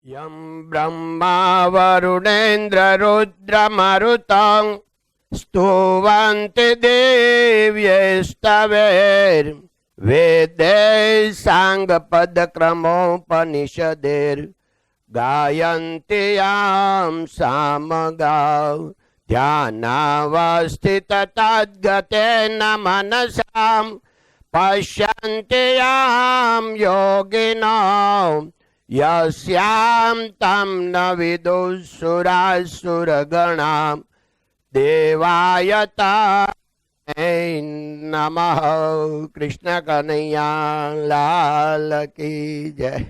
यं ब्रह्मा वरुणेन्द्र रुद्रमरुतं स्तुवन्ति देव्यैस्तवैर्वेदैः साङ्गपदक्रमोपनिषदैर्गायन्ति यां सामगां ध्यानावस्थिततद्गतेन मनसां पश्यन्ति यां योगिनः यस्यां तं न विदुःसुरासुरगणां देवाय तस्मै नमः। कृष्ण कन्हैया लाल की जय।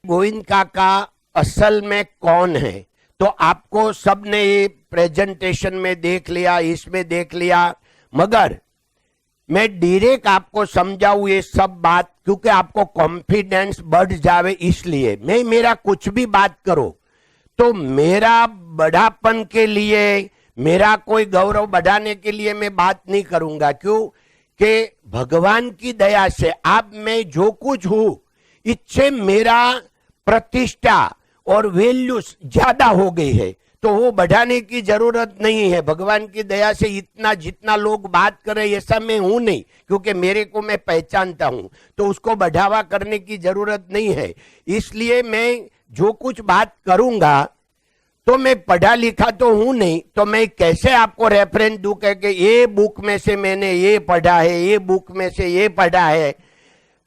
गोविंद काका असल में कौन है तो आपको सबने ये प्रेजेंटेशन में देख लिया, इसमें देख लिया, मगर मैं डायरेक्ट आपको समझाऊं ये सब बात क्योंकि आपको कॉन्फिडेंस बढ़ जावे, इसलिए मैं मेरा कुछ भी बात करो तो मेरा बढ़ापन के लिए, मेरा कोई गौरव बढ़ाने के लिए मैं बात नहीं करूंगा। क्यों कि भगवान की दया से अब मैं जो कुछ हूं इससे मेरा प्रतिष्ठा और वैल्यूज ज्यादा हो गई है, तो वो बढ़ाने की जरूरत नहीं है। भगवान की दया से इतना जितना लोग बात कर रहे ऐसा मैं हूं नहीं, क्योंकि मेरे को मैं पहचानता हूं, तो उसको बढ़ावा करने की जरूरत नहीं है। इसलिए मैं जो कुछ बात करूंगा तो मैं पढ़ा लिखा तो हूं नहीं, तो मैं कैसे आपको रेफरेंस दूं कि ये बुक में से मैंने ये पढ़ा है, ये बुक में से ये पढ़ा है।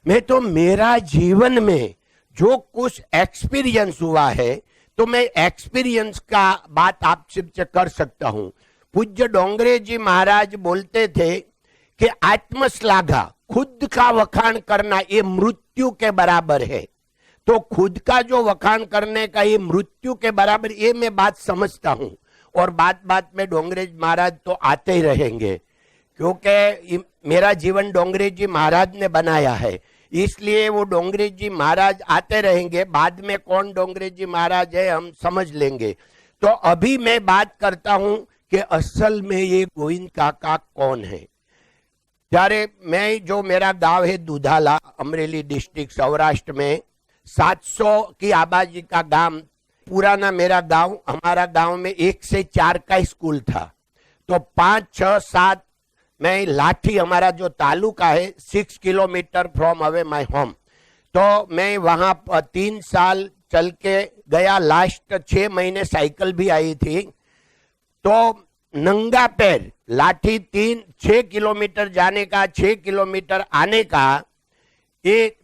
मैं तो मेरा जीवन में जो कुछ एक्सपीरियंस हुआ है तो मैं एक्सपीरियंस का बात आपसे कर सकता हूं। पूज्य डोंगरे जी महाराज बोलते थे कि आत्मश्लाघा, खुद का वखाण करना, ये मृत्यु के बराबर है। तो खुद का जो वखाण करने का ये मृत्यु के बराबर, ये मैं बात समझता हूं। और बात बात में डोंगरे जी महाराज तो आते ही रहेंगे, क्योंकि मेरा जीवन डोंगरे जी महाराज ने बनाया है, इसलिए वो डोंगरे जी महाराज आते रहेंगे। बाद में कौन डोंगरे जी महाराज है हम समझ लेंगे। तो अभी मैं बात करता हूं कि असल में ये गोविंद काका कौन है। ત્યારે मैं, जो मेरा गांव है दुधाला, अमरेली डिस्ट्रिक्ट सौराष्ट्र में, 700 की आबादी का गांव, पुराना मेरा गांव, हमारा गांव में 1 से 4 का स्कूल था। तो 5, 6, 7 मैं लाठी, हमारा जो तालुका है 6 kilometre from away my home, तो मैं वहां 3 साल चल के गया। लास्ट 6 महीने साइकिल भी आई थी। तो नंगा पैर लाठी 6 किलोमीटर जाने का, 6 किलोमीटर आने का, एक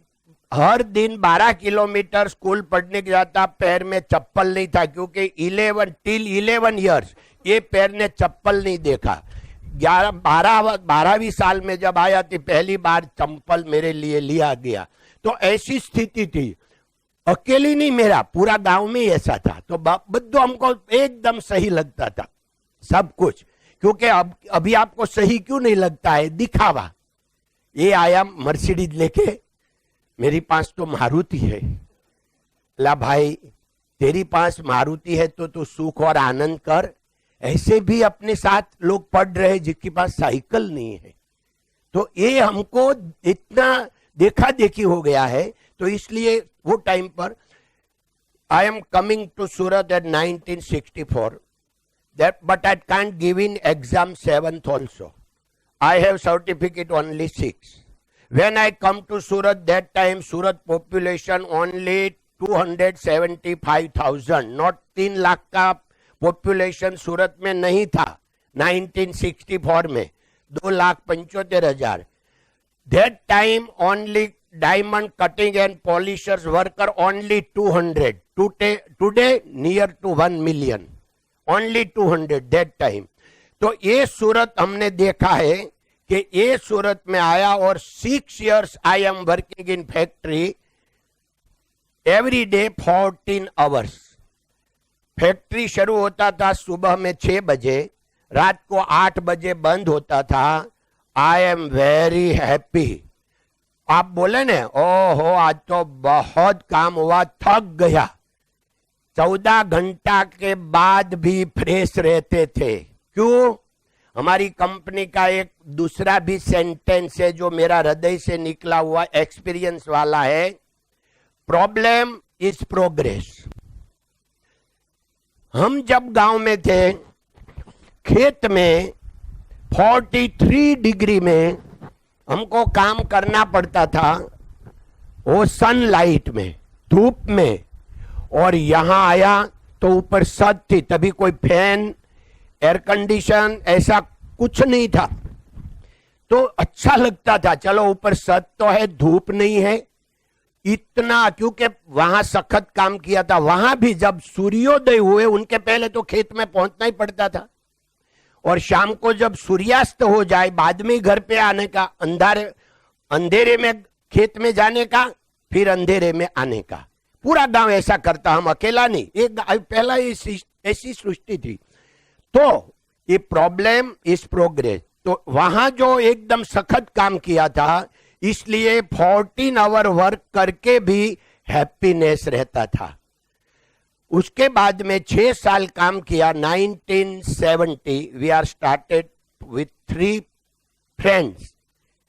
हर दिन 12 किलोमीटर स्कूल पढ़ने के जाता। पैर में चप्पल नहीं था, क्योंकि 11 ईयर्स ये पैर ने चप्पल नहीं देखा। 12वीं साल में जब आया थी पहली बार चप्पल मेरे लिए लिया गया। तो ऐसी स्थिति थी, अकेली नहीं, मेरा पूरा गांव में ऐसा था। तो बद्दो हमको एकदम सही लगता था सब कुछ, क्योंकि अभी आपको सही क्यों नहीं लगता है, दिखावा। ये आया मर्सिडीज लेके, मेरी पास तो मारुति है। ला भाई तेरी पास मारुति है तो तू सुख और आनंद कर। ऐसे भी अपने साथ लोग पढ़ रहे जिसके पास साइकिल नहीं है। तो ये हमको इतना देखा देखी हो गया है, तो इसलिए वो टाइम पर I am coming to Surat at 1964, but I can't give in exam 7th also. I have certificate only 6। When I come to Surat that time Surat population only 275,000, not 3 lakh का पॉपुलेशन सूरत में नहीं था 1964 में, 2,75,000। That time only diamond cutting and polishers worker only 200, today near to 1 million, only 200 that time. तो ये सूरत हमने देखा है कि ये सूरत में आया, और 6 years I am working in factory every day 14 hours। Factory शुरू होता था सुबह में 6 बजे, रात को 8 बजे बंद होता था। I am very happy. आप बोले ना, ओहो आज तो बहुत काम हुआ, थक गया। 14 घंटा के बाद भी फ्रेश रहते थे। क्यों? हमारी कंपनी का एक दूसरा भी सेंटेंस है जो मेरा हृदय से निकला हुआ एक्सपीरियंस वाला है, प्रॉब्लम इज प्रोग्रेस। हम जब गांव में थे, खेत में 43 डिग्री में हमको काम करना पड़ता था, वो सनलाइट में, धूप में। और यहां आया तो ऊपर छत थी, तभी कोई फैन, एयर कंडीशन ऐसा कुछ नहीं था, तो अच्छा लगता था। चलो ऊपर छत तो है, धूप नहीं है इतना, क्योंकि वहां सखत काम किया था। वहां भी जब सूर्योदय हुए उनके पहले तो खेत में पहुंचना ही पड़ता था, और शाम को जब सूर्यास्त हो जाए बाद में घर पे आने का, अंधेरे में खेत में जाने का, फिर अंधेरे में आने का। पूरा गांव ऐसा करता, हम अकेला नहीं, एक पहला ऐसी सृष्टि थी। तो ये प्रॉब्लम इज प्रोग्रेस। तो वहां जो एकदम सखत काम किया था, इसलिए 14 आवर वर्क करके भी हैप्पीनेस रहता था। उसके बाद में 6 साल काम किया। 1970 we are started with 3 friends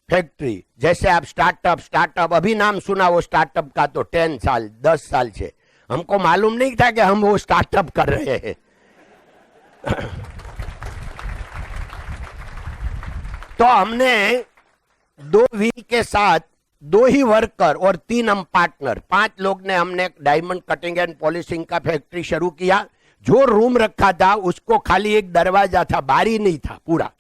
factory. जैसे आप स्टार्टअप अभी नाम सुना वो स्टार्टअप का, तो 10 साल से हमको मालूम नहीं था कि हम वो स्टार्टअप कर रहे हैं। तो हमने 2 व्हील के साथ 2 ही वर्कर और 3 हम पार्टनर, 5 लोग ने हमने डायमंड कटिंग एंड पॉलिशिंग का फैक्ट्री शुरू किया। जो रूम रखा था उसको खाली एक दरवाजा था, बारी नहीं था पूरा।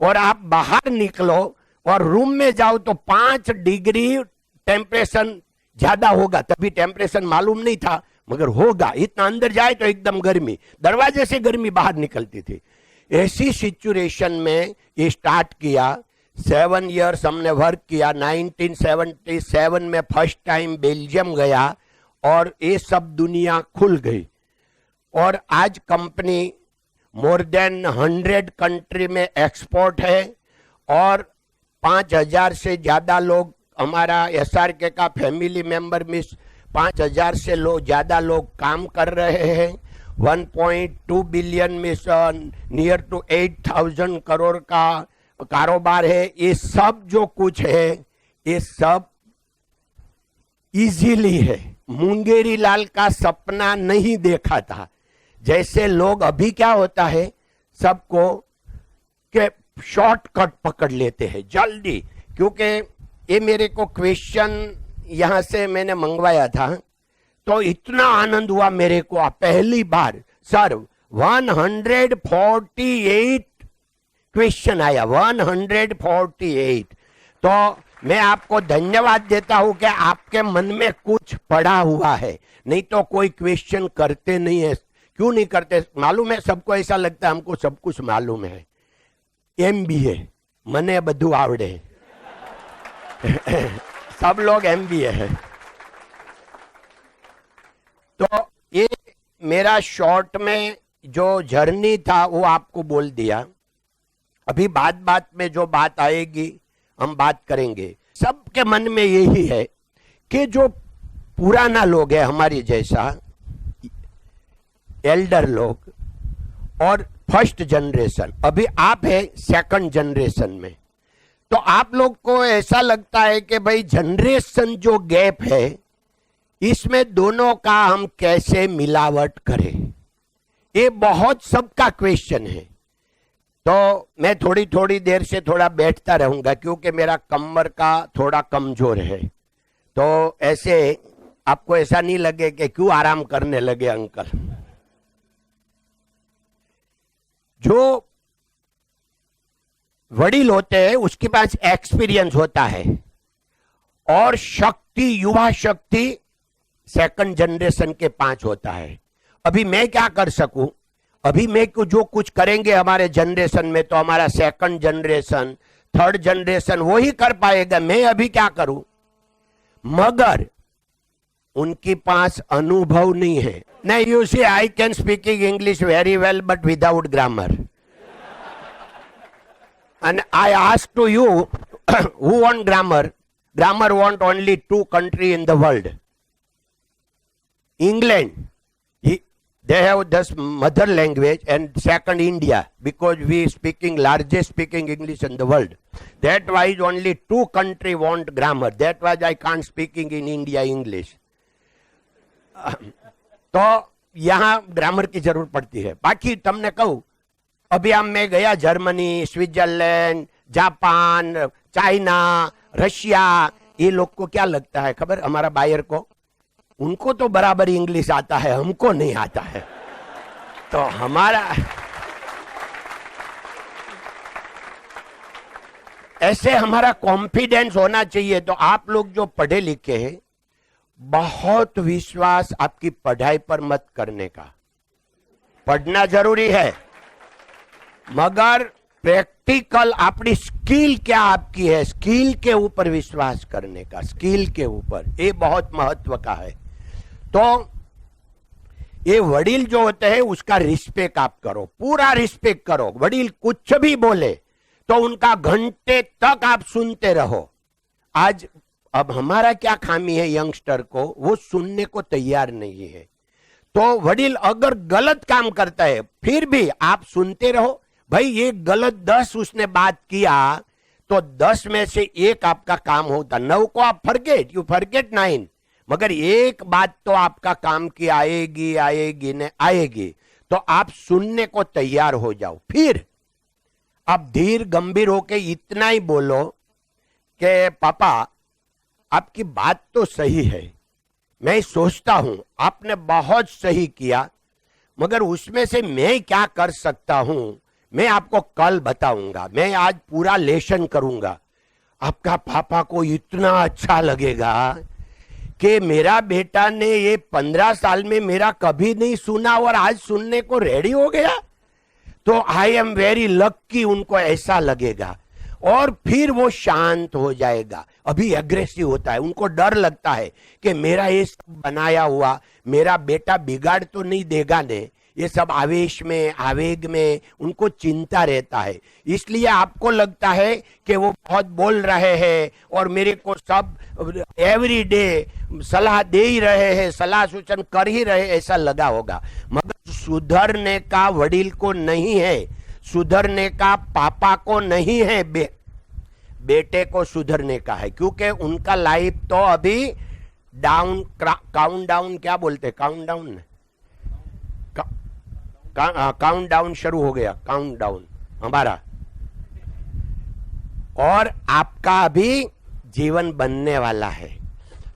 और आप बाहर निकलो और रूम में जाओ तो 5 डिग्री टेम्परेचर ज्यादा होगा, तभी टेम्परेचर मालूम नहीं था मगर होगा इतना। अंदर जाए तो एकदम गर्मी, दरवाजे से गर्मी बाहर निकलती थी। ऐसी सिचुएशन में ये स्टार्ट किया। 7 इयर्स हमने वर्क किया। 1977 में फर्स्ट टाइम बेल्जियम गया और ये सब दुनिया खुल गई। और आज कंपनी मोर देन 100 कंट्री में एक्सपोर्ट है, और 5000 से ज्यादा लोग, हमारा SRK का फैमिली मेंबर में 5000 से ज्यादा लोग काम कर रहे हैं। 1.2 बिलियन में नियर टू 8000 करोड़ का कारोबार है। ये सब जो कुछ है ये सब इजीली है। मुंगेरी लाल का सपना नहीं देखा था। जैसे लोग अभी क्या होता है, सबको के शॉर्टकट पकड़ लेते हैं जल्दी। क्योंकि ये मेरे को क्वेश्चन यहां से मैंने मंगवाया था, तो इतना आनंद हुआ मेरे को पहली बार। सर 148 क्वेश्चन आया, 148। तो मैं आपको धन्यवाद देता हूं कि आपके मन में कुछ पड़ा हुआ है, नहीं तो कोई क्वेश्चन करते नहीं है। क्यों नहीं करते मालूम है? सबको ऐसा लगता है हमको सब कुछ मालूम है। MBA मने बधु आवड़े। सब लोग MBA है। तो ये मेरा शॉर्ट में जो जर्नी था वो आपको बोल दिया। अभी बात में जो बात आएगी हम बात करेंगे। सबके मन में यही है कि जो पुराना लोग है हमारी जैसा एल्डर लोग और फर्स्ट जनरेशन, अभी आप है सेकंड जनरेशन में, तो आप लोग को ऐसा लगता है कि भाई जनरेशन जो गैप है इसमें दोनों का हम कैसे मिलावट करें, ये बहुत सबका क्वेश्चन है। तो मैं थोड़ी देर से थोड़ा बैठता रहूंगा क्योंकि मेरा कमर का थोड़ा कमजोर है। तो ऐसे आपको ऐसा नहीं लगे कि क्यों आराम करने लगे अंकल। जो वडील होते हैं उसके पास एक्सपीरियंस होता है, और शक्ति, युवा शक्ति सेकंड जनरेशन के 5 होता है। अभी मैं क्या कर सकूं? अभी मैं जो कुछ करेंगे हमारे जनरेशन में, तो हमारा सेकंड जनरेशन, थर्ड जनरेशन वो ही कर पाएगा। मैं अभी क्या करूं? मगर उनके पास अनुभव नहीं है। नहीं, you see I can speaking English very well but without grammar. And I ask to you, who want grammar? Grammar want only 2 countries in the world. England, they have this mother language, and second India, because we speaking largest speaking English in the world. That why only 2 countries want grammar. That why I can't speaking in India English. तो यहाँ grammar की जरूर पड़ती है। बाकी तमने कहूं, अभी हम मैं गया Germany, Switzerland, Japan, China, Russia, ये लोग को क्या लगता है खबर, हमारा बायर को, उनको तो बराबर इंग्लिश आता है, हमको नहीं आता है। तो हमारा ऐसे हमारा कॉन्फिडेंस होना चाहिए। तो आप लोग जो पढ़े लिखे हैं, बहुत विश्वास आपकी पढ़ाई पर मत करने का। पढ़ना जरूरी है, मगर प्रैक्टिकल अपनी स्किल क्या आपकी है, स्किल के ऊपर विश्वास करने का, स्किल के ऊपर, ये बहुत महत्व का है। तो ये वडील जो होते हैं उसका रिस्पेक्ट आप करो, पूरा रिस्पेक्ट करो। वडील कुछ भी बोले तो उनका घंटे तक आप सुनते रहो। आज अब हमारा क्या खामी है यंगस्टर को, वो सुनने को तैयार नहीं है। तो वडील अगर गलत काम करता है फिर भी आप सुनते रहो। भाई ये गलत 10 उसने बात किया तो 10 में से एक आपका काम होता, 9 को आप फॉरगेट, यू फॉरगेट 9, मगर एक बात तो आपका काम की आएगी आएगी ने आएगी। तो आप सुनने को तैयार हो जाओ। फिर आप धीर गंभीर होके इतना ही बोलो कि पापा आपकी बात तो सही है, मैं सोचता हूं आपने बहुत सही किया, मगर उसमें से मैं क्या कर सकता हूं मैं आपको कल बताऊंगा, मैं आज पूरा लेसन करूंगा। आपका पापा को इतना अच्छा लगेगा कि मेरा बेटा ने ये 15 साल में मेरा कभी नहीं सुना और आज सुनने को रेडी हो गया। तो आई एम वेरी लक्की, उनको ऐसा लगेगा और फिर वो शांत हो जाएगा। अभी एग्रेसिव होता है, उनको डर लगता है कि मेरा ये सब बनाया हुआ मेरा बेटा बिगाड़ तो नहीं देगा ने। ये सब आवेश में आवेग में उनको चिंता रहता है, इसलिए आपको लगता है कि वो बहुत बोल रहे हैं और मेरे को सब एवरी डे सलाह दे ही रहे हैं, सलाह सूचन कर ही रहे, ऐसा लगा होगा। मगर सुधरने का वडील को नहीं है, सुधरने का पापा को नहीं है, बेटे को सुधरने का है। क्योंकि उनका लाइफ तो अभी डाउन, काउंट डाउन क्या बोलते, काउंट डाउन, काउंट डाउन शुरू हो गया, काउंट डाउन हमारा, और आपका अभी जीवन बनने वाला है।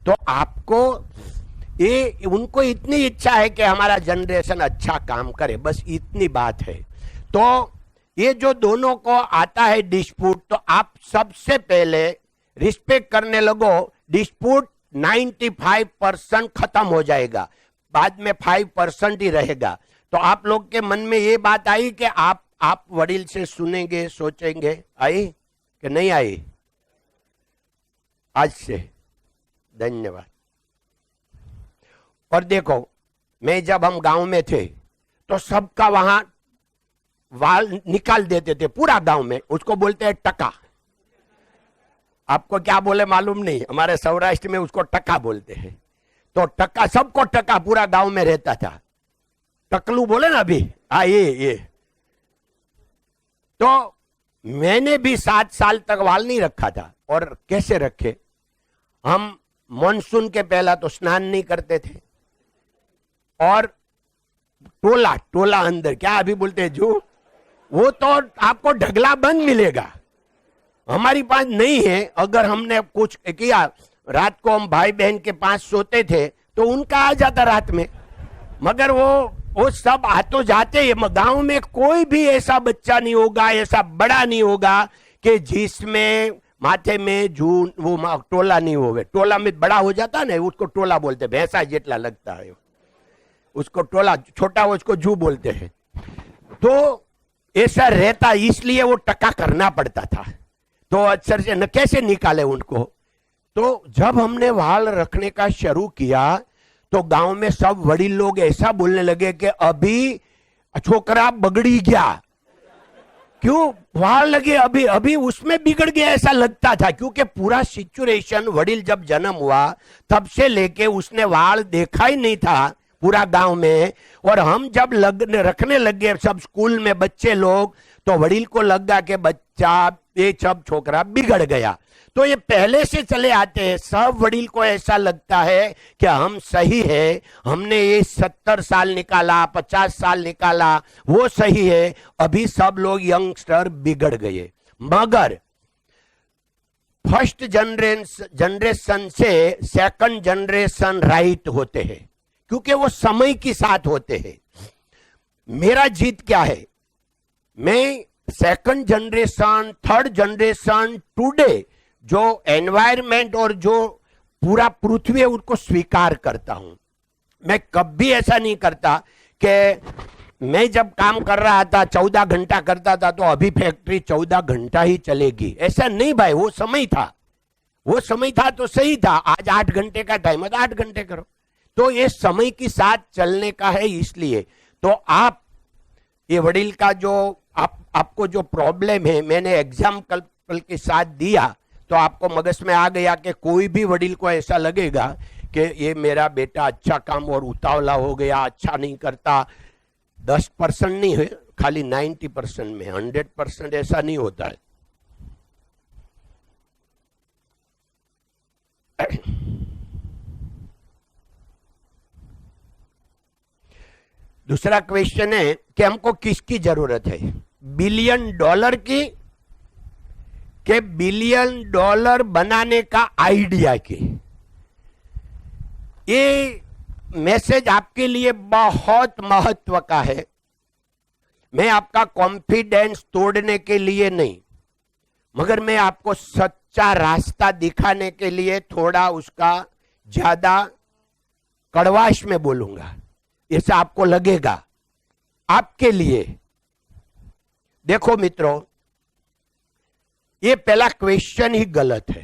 तो आपको ये, उनको इतनी इच्छा है कि हमारा जनरेशन अच्छा काम करे, बस इतनी बात है। तो ये जो दोनों को आता है डिस्प्यूट, तो आप सबसे पहले रिस्पेक्ट करने लगो। डिस्प्यूट 95% खत्म हो जाएगा, बाद में 5% ही रहेगा। तो आप लोग के मन में ये बात आई कि आप वडील से सुनेंगे, सोचेंगे, आई कि नहीं आई? आज से धन्यवाद। और देखो, मैं जब हम गांव में थे तो सबका वहां वाल निकाल देते थे पूरा गांव में, उसको बोलते हैं टका। आपको क्या बोले मालूम नहीं, हमारे सौराष्ट्र में उसको टका बोलते हैं। तो टका, सबको टका पूरा गांव में रहता था। टकलू बोले ना अभी, ये तो मैंने भी 7 साल तक वाल नहीं रखा था। और कैसे रखे, हम मॉनसून के पहला तो स्नान नहीं करते थे, और टोला टोला अंदर क्या अभी बोलते हैं जो, वो तो आपको ढगला बंद मिलेगा। हमारी पास नहीं है। अगर हमने कुछ किया, रात को हम भाई बहन के पास सोते थे तो उनका आ जाता रात में, मगर वो सब आ तो जाते। गांव में कोई भी ऐसा बच्चा नहीं होगा, ऐसा बड़ा नहीं होगा कि जिसमें माथे में जू वो टोला नहीं होगा। टोला में बड़ा हो जाता है ना, उसको टोला बोलते, भैंसा जितना लगता है उसको टोला, छोटा उसको जू बोलते हैं। तो ऐसा रहता, इसलिए वो टका करना पड़ता था। तो अक्सर से न कैसे निकाले उनको। तो जब हमने वाल रखने का शुरू किया तो गांव में सब वडील लोग ऐसा बोलने लगे कि अभी छोकरा बगड़ी गया। क्यों वाल लगे, अभी उसमें बिगड़ गया, ऐसा लगता था। क्योंकि पूरा सिचुएशन, वडील जब जन्म हुआ तब से लेके उसने वाल देखा ही नहीं था पूरा गांव में। और हम जब रखने लगे सब स्कूल में बच्चे लोग, तो वडील को लगा कि बच्चा ये सब छोकरा बिगड़ गया। तो ये पहले से चले आते हैं। सब वडील को ऐसा लगता है कि हम सही है, हमने ये 70 साल निकाला, 50 साल निकाला, वो सही है। अभी सब लोग यंगस्टर बिगड़ गए। मगर फर्स्ट जनरेशन से सेकंड जनरेशन राइट होते हैं, क्योंकि वो समय के साथ होते हैं। मेरा जीत क्या है? मैं second generation, third generation, today जो एनवायरमेंट और जो पूरा पृथ्वी है उनको स्वीकार करता हूं। मैं कभी ऐसा नहीं करता कि मैं जब काम कर रहा था 14 घंटा करता था तो अभी फैक्ट्री 14 घंटा ही चलेगी। ऐसा नहीं भाई, वो समय था, वो समय था तो सही था। आज 8 घंटे का टाइम है तो 8 घंटे करो। तो ये समय के साथ चलने का है। इसलिए तो आप ये वडील का जो आपको जो प्रॉब्लम है, मैंने एग्जाम्पल के साथ दिया तो आपको मगज में आ गया कि कोई भी वडील को ऐसा लगेगा कि ये मेरा बेटा अच्छा काम और उतावला हो गया, अच्छा नहीं करता। 10% नहीं है, खाली 90% में, 100% ऐसा नहीं होता है। दूसरा क्वेश्चन है कि हमको किसकी जरूरत है, $1 बिलियन की के $1 बिलियन बनाने का आइडिया की? ये मैसेज आपके लिए बहुत महत्व का है। मैं आपका कॉन्फिडेंस तोड़ने के लिए नहीं, मगर मैं आपको सच्चा रास्ता दिखाने के लिए थोड़ा उसका ज्यादा कड़वाश में बोलूंगा। ऐसा आपको लगेगा आपके लिए। देखो मित्रों, ये पहला क्वेश्चन ही गलत है।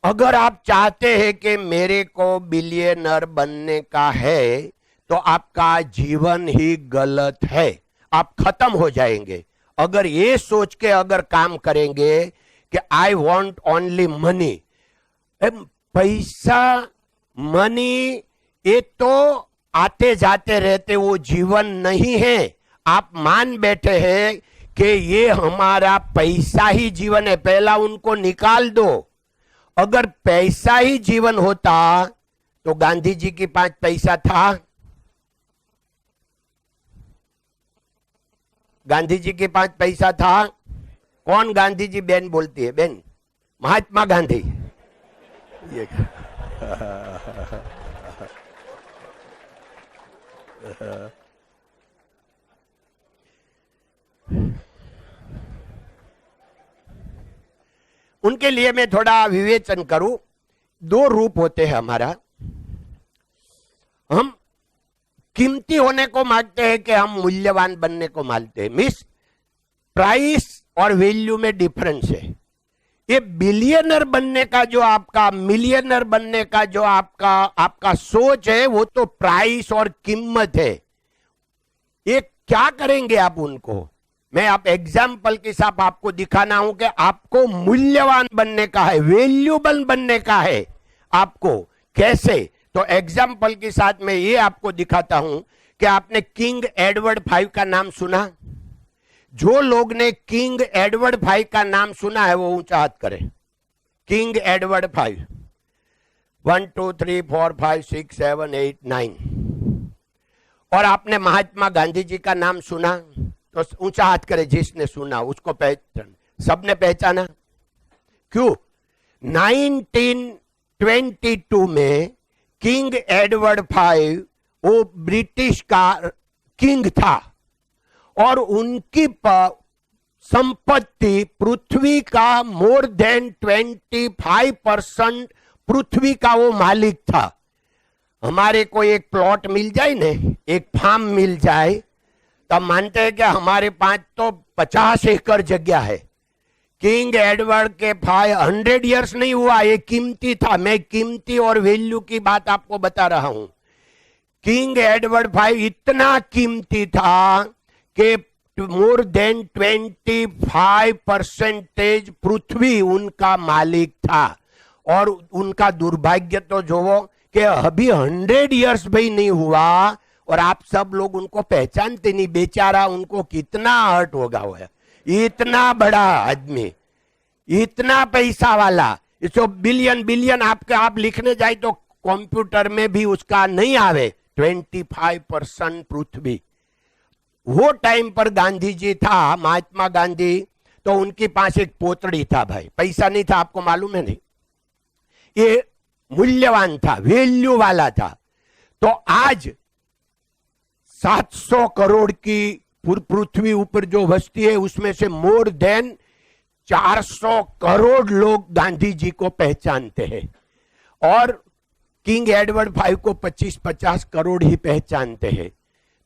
अगर आप चाहते हैं कि मेरे को बिलियनर बनने का है तो आपका जीवन ही गलत है, आप खत्म हो जाएंगे। अगर ये सोच के अगर काम करेंगे कि आई वॉन्ट ओनली मनी, पैसा मनी ये तो आते जाते रहते, वो जीवन नहीं है। आप मान बैठे हैं कि ये हमारा पैसा ही जीवन है, पहला उनको निकाल दो। अगर पैसा ही जीवन होता तो गांधी जी के पास पैसा था? गांधी जी के पास पैसा था? कौन गांधी जी? बहन बोलती है, बहन महात्मा गांधी। ये उनके लिए मैं थोड़ा विवेचन करूं। 2 रूप होते हैं हमारा। हम कीमती होने को मांगते हैं कि हम मूल्यवान बनने को मांगते हैं। मिस प्राइस और वैल्यू में डिफरेंस है। ये बिलियनर बनने का जो आपका, मिलियनर बनने का जो आपका सोच है, वो तो प्राइस और कीमत है। ये क्या करेंगे आप उनको? मैं आप एग्जाम्पल के साथ आपको दिखाना हूं कि आपको मूल्यवान बनने का है, वैल्यूबल बनने का है। आपको कैसे? तो एग्जाम्पल के साथ मैं ये आपको दिखाता हूं कि आपने किंग एडवर्ड 5 का नाम सुना? जो लोग ने किंग एडवर्ड 5 का नाम सुना है वो ऊंचा हाथ करें। King Edward 5, 1 2 3 4 5 6 7 8 9। और आपने महात्मा गांधी जी का नाम सुना तो ऊंचा हाथ करे जिसने सुना, उसको पहचान। सबने पहचाना? क्यों? 1922 में किंग एडवर्ड 5 वो ब्रिटिश का किंग था और उनकी संपत्ति पृथ्वी का मोर देन 25% पृथ्वी का वो मालिक था। हमारे को एक प्लॉट मिल जाए ना, एक फार्म मिल जाए, तब मानते हैं कि हमारे पास तो 50 एकड़ जगह है। किंग एडवर्ड के 100 इयर्स नहीं हुआ, ये कीमती था। मैं कीमती और वैल्यू की बात आपको बता रहा हूं। किंग एडवर्ड 5 इतना कीमती था कि मोर देन 25% पृथ्वी उनका मालिक था। और उनका दुर्भाग्य तो जो वो कि अभी 100 इयर्स भी नहीं हुआ और आप सब लोग उनको पहचानते नहीं। बेचारा, उनको कितना हर्ट होगा। वो है इतना बड़ा आदमी, इतना पैसा वाला, इसको बिलियन बिलियन आपके आप लिखने जाए तो कंप्यूटर में भी उसका नहीं आवे। 25% पृथ्वी। वो टाइम पर गांधी जी था, महात्मा गांधी, तो उनके पास एक पोतड़ी था भाई, पैसा नहीं था, आपको मालूम है नहीं, ये मूल्यवान था, वैल्यू वाला था। तो आज 700 करोड़ की पृथ्वी ऊपर जो बस्ती है उसमें से मोर देन 400 करोड़ लोग गांधी जी को पहचानते हैं, और किंग एडवर्ड V को 25-50 करोड़ ही पहचानते हैं।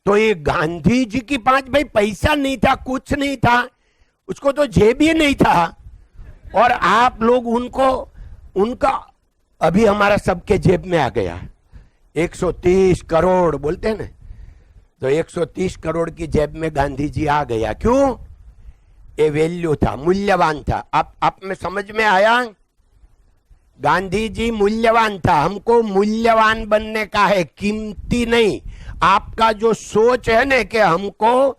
तो ये गांधी जी के पास भाई पैसा नहीं था, कुछ नहीं था, उसको तो जेब ही नहीं था, और आप लोग उनको, उनका अभी हमारा सबके जेब में आ गया 130 करोड़ बोलते हैं ना, तो 130 करोड़ की जेब में गांधी जी आ गया। क्यों? ये वैल्यू था, मूल्यवान था। आप में समझ में आया? गांधी जी मूल्यवान था, हमको मूल्यवान बनने का है, कीमती नहीं। आपका जो सोच है ना कि हमको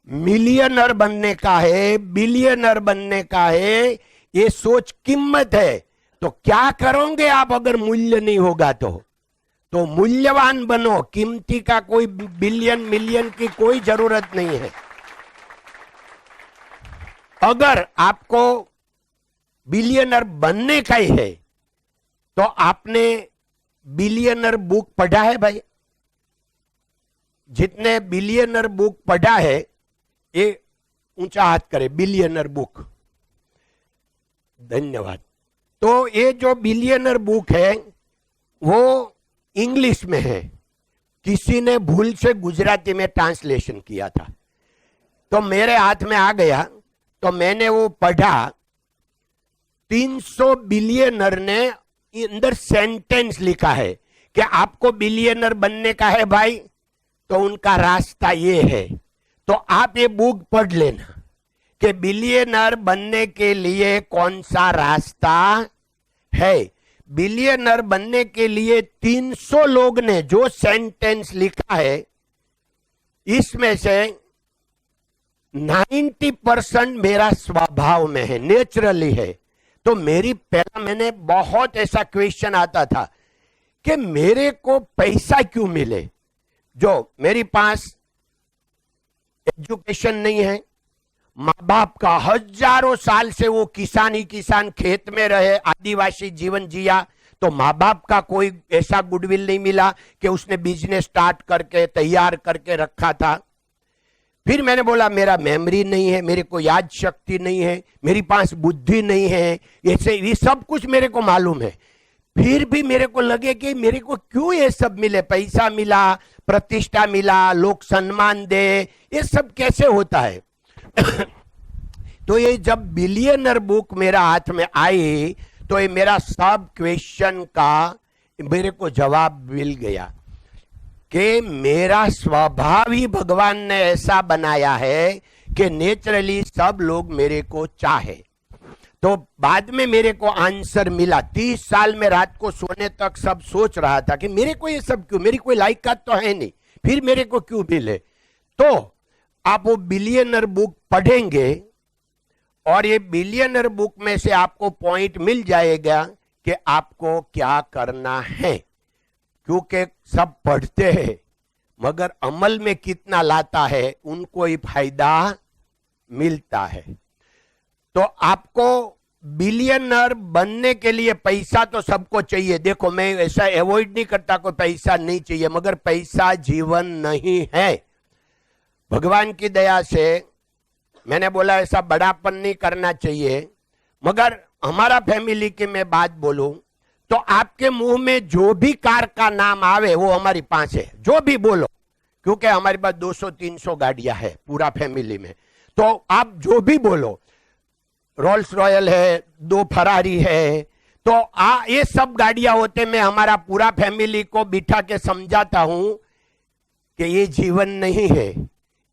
मिलियनर बनने का है, बिलियनर बनने का है, ये सोच कीमत है। तो क्या करोगे आप अगर मूल्य नहीं होगा? तो मूल्यवान बनो, कीमती का कोई बिलियन मिलियन की कोई जरूरत नहीं है। अगर आपको बिलियनर बनने का ही है तो आपने बिलियनर बुक पढ़ा है भाई? जितने बिलियनर बुक पढ़ा है ये ऊंचा हाथ करे, बिलियनर बुक। धन्यवाद। तो ये जो बिलियनर बुक है वो इंग्लिश में है, किसी ने भूल से गुजराती में ट्रांसलेशन किया था, तो मेरे हाथ में आ गया, तो मैंने वो पढ़ा। 300 बिलियनर ने अंदर सेंटेंस लिखा है कि आपको बिलियनर बनने का है भाई, तो उनका रास्ता ये है। तो आप ये बुक पढ़ लेना कि बिलियनर बनने के लिए कौन सा रास्ता है। बिलियनर बनने के लिए 300 लोग ने जो सेंटेंस लिखा है, इसमें से 90% मेरा स्वभाव में है, नेचुरली है। तो मेरी पहला मैंने बहुत ऐसा क्वेश्चन आता था कि मेरे को पैसा क्यों मिले, जो मेरे पास एजुकेशन नहीं है, माँ बाप का हजारों साल से वो किसान ही किसान खेत में रहे, आदिवासी जीवन जिया, तो माँ बाप का कोई ऐसा गुडविल नहीं मिला कि उसने बिजनेस स्टार्ट करके तैयार करके रखा था। फिर मैंने बोला मेरा मेमोरी नहीं है, मेरे को याद शक्ति नहीं है, मेरे पास बुद्धि नहीं है, ऐसे ये सब कुछ मेरे को मालूम है। फिर भी मेरे को लगे कि मेरे को क्यों ये सब मिले, पैसा मिला, प्रतिष्ठा मिला, लोग सम्मान दे, ये सब कैसे होता है? तो ये जब बिलियनर बुक मेरा हाथ में आई तो ये मेरा सब क्वेश्चन का मेरे को जवाब मिल गया कि मेरा स्वभाव ही भगवान ने ऐसा बनाया है कि नेचुरली सब लोग मेरे को चाहे। तो बाद में मेरे को आंसर मिला। 30 साल में रात को सोने तक सब सोच रहा था कि मेरे को ये सब क्यों, मेरी कोई लायकात तो है नहीं, फिर मेरे को क्यों मिले। तो आप वो बिलियनर बुक पढ़ेंगे और ये बिलियनर बुक में से आपको पॉइंट मिल जाएगा कि आपको क्या करना है, क्योंकि सब पढ़ते हैं मगर अमल में कितना लाता है उनको ही फायदा मिलता है। तो आपको बिलियनर बनने के लिए पैसा तो सबको चाहिए। देखो मैं ऐसा अवॉइड नहीं करता कोई पैसा नहीं चाहिए, मगर पैसा जीवन नहीं है। भगवान की दया से मैंने बोला ऐसा बड़ापन नहीं करना चाहिए, मगर हमारा फैमिली की मैं बात बोलूं तो आपके मुंह में जो भी कार का नाम आवे वो हमारी पास है, जो भी बोलो, क्योंकि हमारे पास 200-300 गाड़ियां है पूरा फैमिली में। तो आप जो भी बोलो, रोल्स रॉयल है, 2 फरारी है, तो ये सब गाड़ियां होते मैं हमारा पूरा फैमिली को बिठा के समझाता हूं कि ये जीवन नहीं है,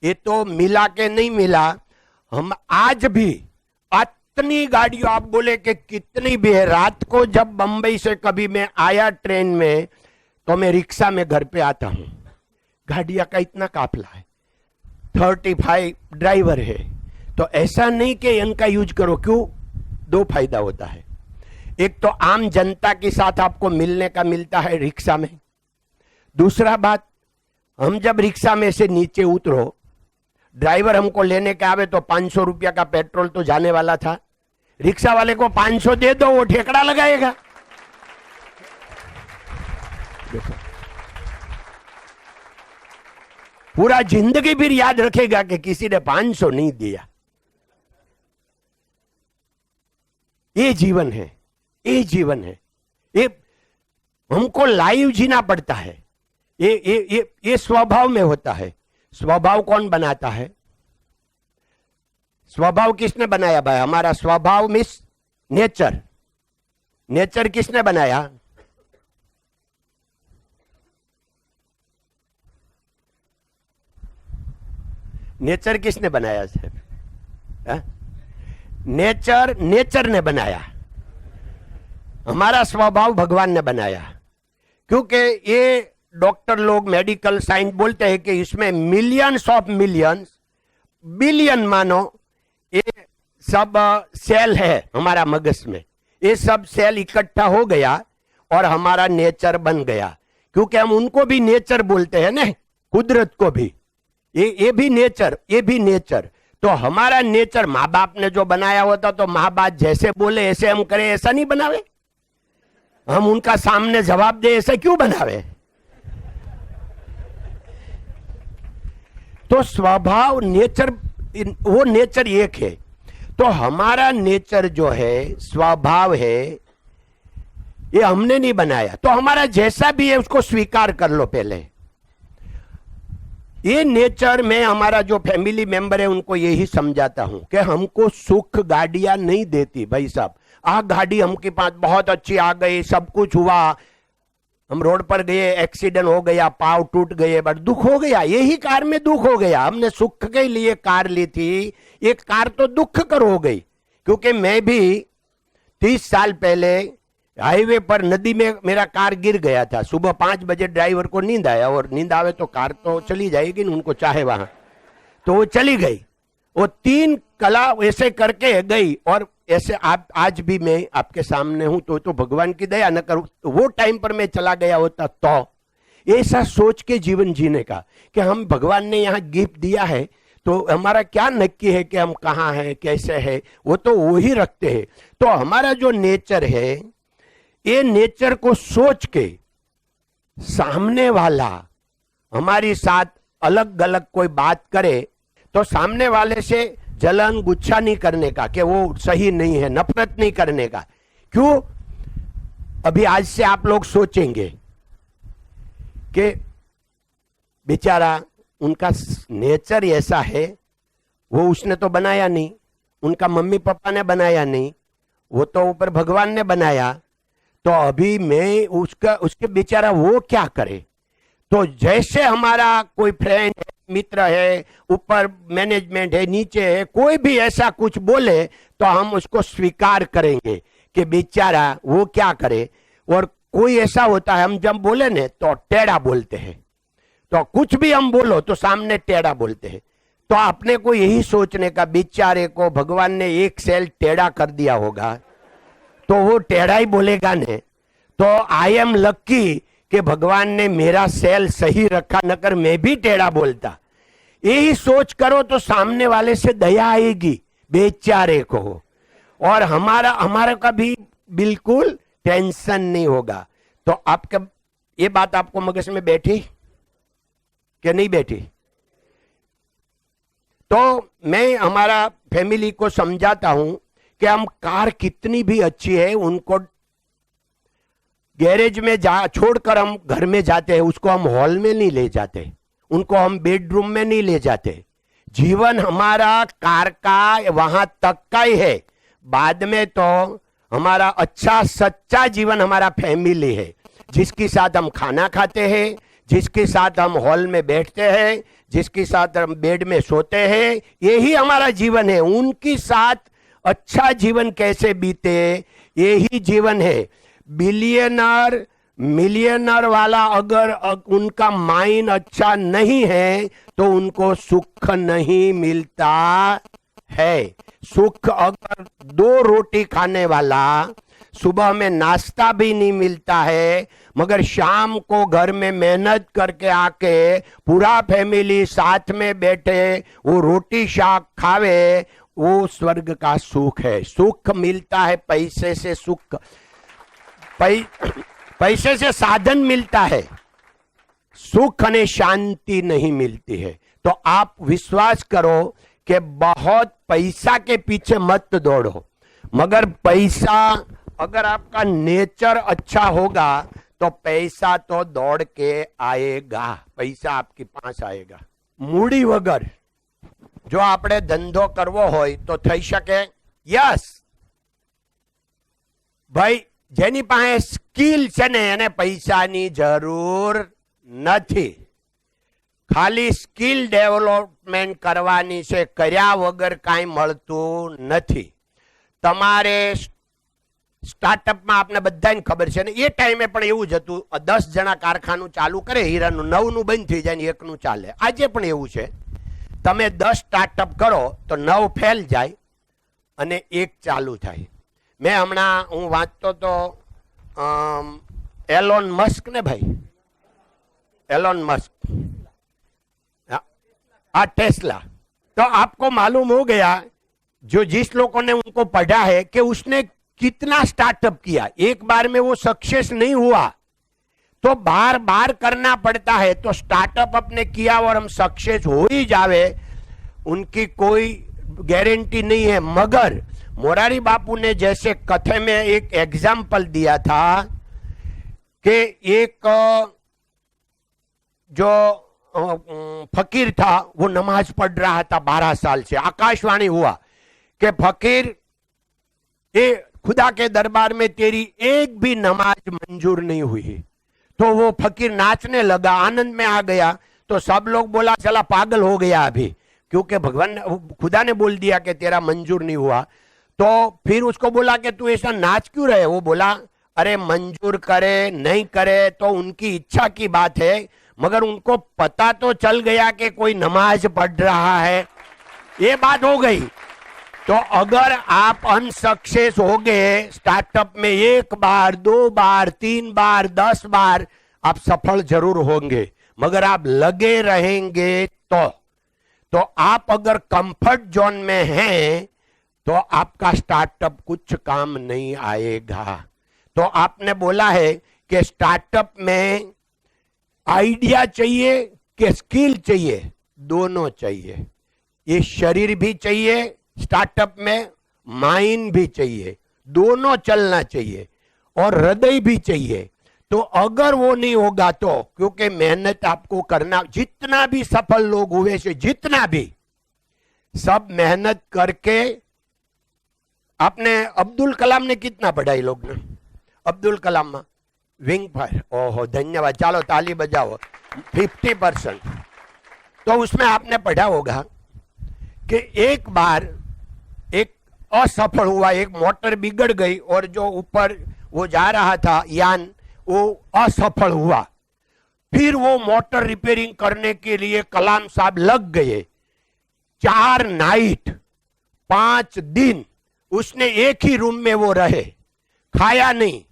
ये तो मिला के नहीं मिला। हम आज भी इतनी गाड़ियों, आप बोले कि कितनी भी है, रात को जब बंबई से कभी मैं आया ट्रेन में तो मैं रिक्शा में घर पे आता हूं, गाड़ियां का इतना काफिला है, 35 ड्राइवर है। तो ऐसा नहीं कि इनका यूज करो, क्यों? दो फायदा होता है। एक तो आम जनता के साथ आपको मिलने का मिलता है रिक्शा में। दूसरा बात, हम जब रिक्शा में से नीचे उतरो, ड्राइवर हमको लेने के आवे तो 500 रुपया का पेट्रोल तो जाने वाला था। रिक्शा वाले को 500 दे दो, वो ठेकड़ा लगाएगा। देखो, पूरा जिंदगी फिर याद रखेगा कि किसी ने 500 नहीं दिया। ये जीवन है, ये जीवन है। ये हमको लाइव जीना पड़ता है। ये स्वभाव में होता है। स्वभाव कौन बनाता है? स्वभाव किसने बनाया भाई? हमारा स्वभाव मीन्स नेचर। नेचर किसने बनाया? नेचर किसने बनाया सर? नेचर ने बनाया। हमारा स्वभाव भगवान ने बनाया। क्योंकि ये डॉक्टर लोग मेडिकल साइंस बोलते हैं कि इसमें मिलियंस ऑफ मिलियंस, बिलियन मानो, ये सब सेल है हमारा मगज में। ये सब सेल इकट्ठा हो गया और हमारा नेचर बन गया। क्योंकि हम उनको भी नेचर बोलते हैं ना, कुदरत को भी। ये भी नेचर, ये भी नेचर। तो हमारा नेचर माँ बाप ने जो बनाया होता, तो माँ बाप जैसे बोले ऐसे हम करें, ऐसा नहीं बनावे। हम उनका सामने जवाब दे, ऐसा क्यों बनावे? तो स्वभाव, नेचर, वो नेचर एक है। तो हमारा नेचर जो है, स्वभाव है, ये हमने नहीं बनाया। तो हमारा जैसा भी है उसको स्वीकार कर लो पहले। ये नेचर में हमारा जो फैमिली मेंबर है उनको यही समझाता हूं कि हमको सुख गाड़ियां नहीं देती भाई साहब। गाड़ी हमके पास बहुत अच्छी आ गई, सब कुछ हुआ, हम रोड पर गए, एक्सीडेंट हो गया, पाँव टूट गए, बट दुख हो गया। यही कार में दुख हो गया। हमने सुख के लिए कार ली थी, ये कार तो दुख कर हो गई। क्योंकि मैं भी 30 साल पहले हाईवे पर नदी में मेरा कार गिर गया था। सुबह 5 बजे ड्राइवर को नींद आया, और नींद आवे तो कार तो चली जाएगी न, उनको चाहे वहां, तो वो चली गई। वो 3 कला ऐसे करके गई। और ऐसे आप आज भी मैं आपके सामने हूं तो भगवान की दया न करूं, तो वो टाइम पर मैं चला गया होता तो। ऐसा सोच के जीवन जीने का कि हम भगवान ने यहाँ गिफ्ट दिया है, तो हमारा क्या नक्की है कि हम कहाँ हैं, कैसे है, वो तो वो ही रखते हैं। तो हमारा जो नेचर है, ये नेचर को सोच के सामने वाला हमारी साथ अलग अलग कोई बात करे तो सामने वाले से जलन गुस्सा नहीं करने का कि वो सही नहीं है, नफरत नहीं करने का। क्यों? अभी आज से आप लोग सोचेंगे कि बेचारा उनका नेचर ऐसा है, वो उसने तो बनाया नहीं, उनका मम्मी पापा ने बनाया नहीं, वो तो ऊपर भगवान ने बनाया। तो अभी मैं उसके बेचारा वो क्या करे? तो जैसे हमारा कोई फ्रेंड है, मित्र है, ऊपर मैनेजमेंट है, नीचे है, कोई भी ऐसा कुछ बोले तो हम उसको स्वीकार करेंगे कि बेचारा वो क्या करे। और कोई ऐसा होता है, हम जब बोले ने तो टेढ़ा बोलते हैं। तो कुछ भी हम बोलो तो सामने टेढ़ा बोलते हैं। तो अपने को यही सोचने का, बेचारे को भगवान ने एक सेल टेढ़ा कर दिया होगा तो वो टेढ़ा ही बोलेगा ने। तो आई एम लक्की कि भगवान ने मेरा सेल सही रखा, नकर मैं भी टेढ़ा बोलता। यही सोच करो तो सामने वाले से दया आएगी बेचारे को, और हमारा का भी बिल्कुल टेंशन नहीं होगा। तो आपका ये बात आपको मगज में बैठी कि नहीं बैठी? तो मैं हमारा फैमिली को समझाता हूं कि हम कार कितनी भी अच्छी है, उनको गैरेज में छोड़कर हम घर में जाते हैं, उसको हम हॉल में नहीं ले जाते, उनको हम बेडरूम में नहीं ले जाते। जीवन हमारा कार का वहां तक का ही है। बाद में तो हमारा अच्छा सच्चा जीवन हमारा फैमिली है, जिसके साथ हम खाना खाते हैं, जिसके साथ हम हॉल में बैठते हैं, जिसके साथ हम बेड में सोते हैं, यही हमारा जीवन है। उनके साथ अच्छा जीवन कैसे बीते, यही जीवन है। बिलियनर मिलियनर वाला अगर उनका माइंड अच्छा नहीं है तो उनको सुख नहीं मिलता है। सुख अगर 2 रोटी खाने वाला सुबह में नाश्ता भी नहीं मिलता है, मगर शाम को घर में मेहनत करके आके पूरा फैमिली साथ में बैठे वो रोटी शाक खावे, वो स्वर्ग का सुख है। सुख मिलता है पैसे से, सुख पैसे से साधन मिलता है, सुख और शांति नहीं मिलती है। तो आप विश्वास करो कि बहुत पैसा के पीछे मत दौड़ो, मगर पैसा अगर आपका नेचर अच्छा होगा तो पैसा तो दौड़ के आएगा, पैसा आपके पास आएगा। मूडी वगर जो આપણે ધંધો કરવો હોય તો થઈ શકે? યસ ભાઈ, જેની પાસે સ્કિલ છે ને એને પૈસાની જરૂર નથી, ખાલી સ્કિલ ડેવલપમેન્ટ કરવાની છે, કર્યા વગર કાંઈ મળતું નથી। તમારે સ્ટાર્ટઅપમાં આપણે બધાને ખબર છે ને, એ ટાઈમે પણ એવું જ હતું, 10 જણા કારખાનું ચાલુ કરે હીરાનું, 9નું બંધ થઈ જાય ને 1નું ચાલે। આજે પણ એવું છે, તમે 10 સ્ટાર્ટઅપ કરો તો 9 ફેલ જાય અને 1 ચાલુ થાય। મેં હમણાં હું વાંચતો તો એલોન મસ્ક ને ભાઈ, एलोन मस्क, टेस्ला। तो आपको मालूम हो गया, जो जिस लोगों ने उनको पढ़ा है कि उसने कितना स्टार्टअप किया, एक बार में वो सक्सेस नहीं हुआ तो बार बार करना पड़ता है। तो स्टार्टअप अपने किया और हम सक्सेस हो ही जावे उनकी कोई गारंटी नहीं है। मगर मोरारी बापू ने जैसे कथे में एक एग्जाम्पल दिया था कि एक जो फकीर था वो नमाज पढ़ रहा था 12 साल से, आकाशवाणी हुआ कि फकीर ये खुदा के दरबार में तेरी एक भी नमाज मंजूर नहीं हुई। तो वो फकीर नाचने लगा, आनंद में आ गया। तो सब लोग बोला चला पागल हो गया अभी, क्योंकि भगवान खुदा ने बोल दिया कि तेरा मंजूर नहीं हुआ। तो फिर उसको बोला कि तू ऐसा नाच क्यों रहे? वो बोला अरे मंजूर करे नहीं करे तो उनकी इच्छा की बात है, मगर उनको पता तो चल गया कि कोई नमाज पढ़ रहा है, ये बात हो गई। तो अगर आप अनसक्सेस हो गए स्टार्टअप में 1 बार 2 बार 3 बार 10 बार, आप सफल जरूर होंगे, मगर आप लगे रहेंगे तो आप अगर कंफर्ट जोन में हैं तो आपका स्टार्टअप कुछ काम नहीं आएगा। तो आपने बोला है कि स्टार्टअप में आइडिया चाहिए कि स्किल चाहिए? दोनों चाहिए। ये शरीर भी चाहिए स्टार्टअप में, माइंड भी चाहिए, दोनों चलना चाहिए, और हृदय भी चाहिए। तो अगर वो नहीं होगा तो, क्योंकि मेहनत आपको करना, जितना भी सफल लोग हुए से जितना भी, सब मेहनत करके। आपने अब्दुल कलाम ने कितना पढ़ा ये लोग ने? अब्दुल कलाम में विंग फायर, ओहो धन्यवाद, चलो ताली बजाओ, 50%। तो उसमें आपने पढ़ा होगा कि एक बार एक असफल हुआ, एक मोटर बिगड़ गई और जो ऊपर वो जा रहा था यान, वो असफल हुआ। फिर वो मोटर रिपेयरिंग करने के लिए कलाम साहब लग गए। 4 नाइट 5 दिन उसने एक ही रूम में वो रहे, खाया नहीं।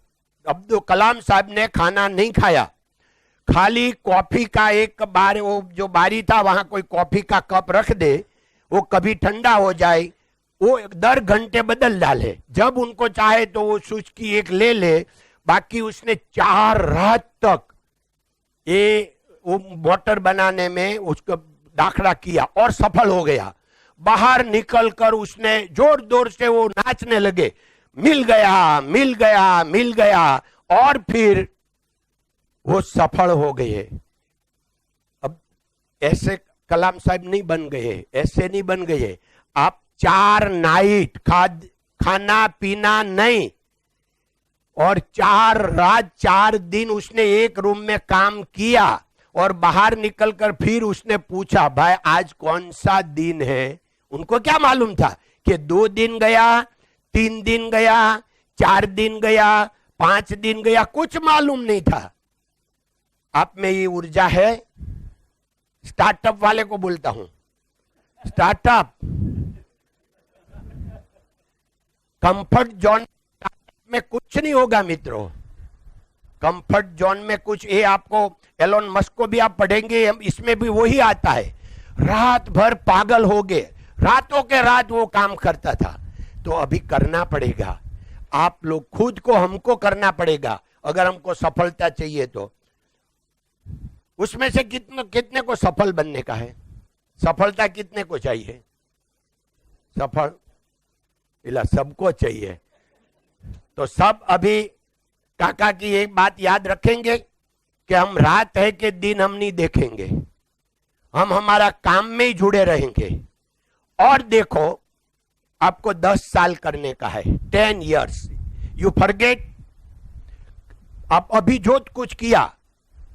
अब्दुल कलाम साहब ने खाना नहीं खाया, खाली कॉफी का एक बार, वो जो बारी था वहां कोई कॉफी का कप रख दे, वो कभी ठंडा हो जाए, वो दर घंटे बदल डाले, जब उनको चाहे तो वो स्विच की एक ले ले। बाकी उसने 4 रात तक ये वो मोटर बनाने में उसको दाखला किया और सफल हो गया। बाहर निकलकर उसने जोर जोर से वो नाचने लगे, मिल गया मिल गया मिल गया, और फिर वो सफल हो गए। अब ऐसे कलाम साहब नहीं बन गए, ऐसे नहीं बन गए। आप 4 नाइट खाना पीना नहीं, और 4 रात 4 दिन उसने एक रूम में काम किया, और बाहर निकलकर फिर उसने पूछा भाई आज कौन सा दिन है? उनको क्या मालूम था कि 2 दिन गया, 3 दिन गया, 4 दिन गया, 5 दिन गया, कुछ मालूम नहीं था। आप में ये ऊर्जा है? स्टार्टअप वाले को बोलता हूं, स्टार्टअप कंफर्ट जोन में कुछ नहीं होगा मित्रों, कंफर्ट जोन में कुछ, ये आपको एलोन मस्क को भी आप पढ़ेंगे, इसमें भी वही आता है, रात भर पागल हो गए, रातों के रात वो काम करता था। तो अभी करना पड़ेगा, आप लोग खुद को, हमको करना पड़ेगा अगर हमको सफलता चाहिए तो। उसमें से कितने को सफल बनने का है? सफलता कितने को चाहिए? सफल इला सबको चाहिए। तो सब अभी काका की एक बात याद रखेंगे कि हम रात है कि दिन हम नहीं देखेंगे, हम हमारा काम में ही जुड़े रहेंगे। और देखो, आपको 10 साल करने का है, 10 years, यू फॉरगेट। आप अभी जो कुछ किया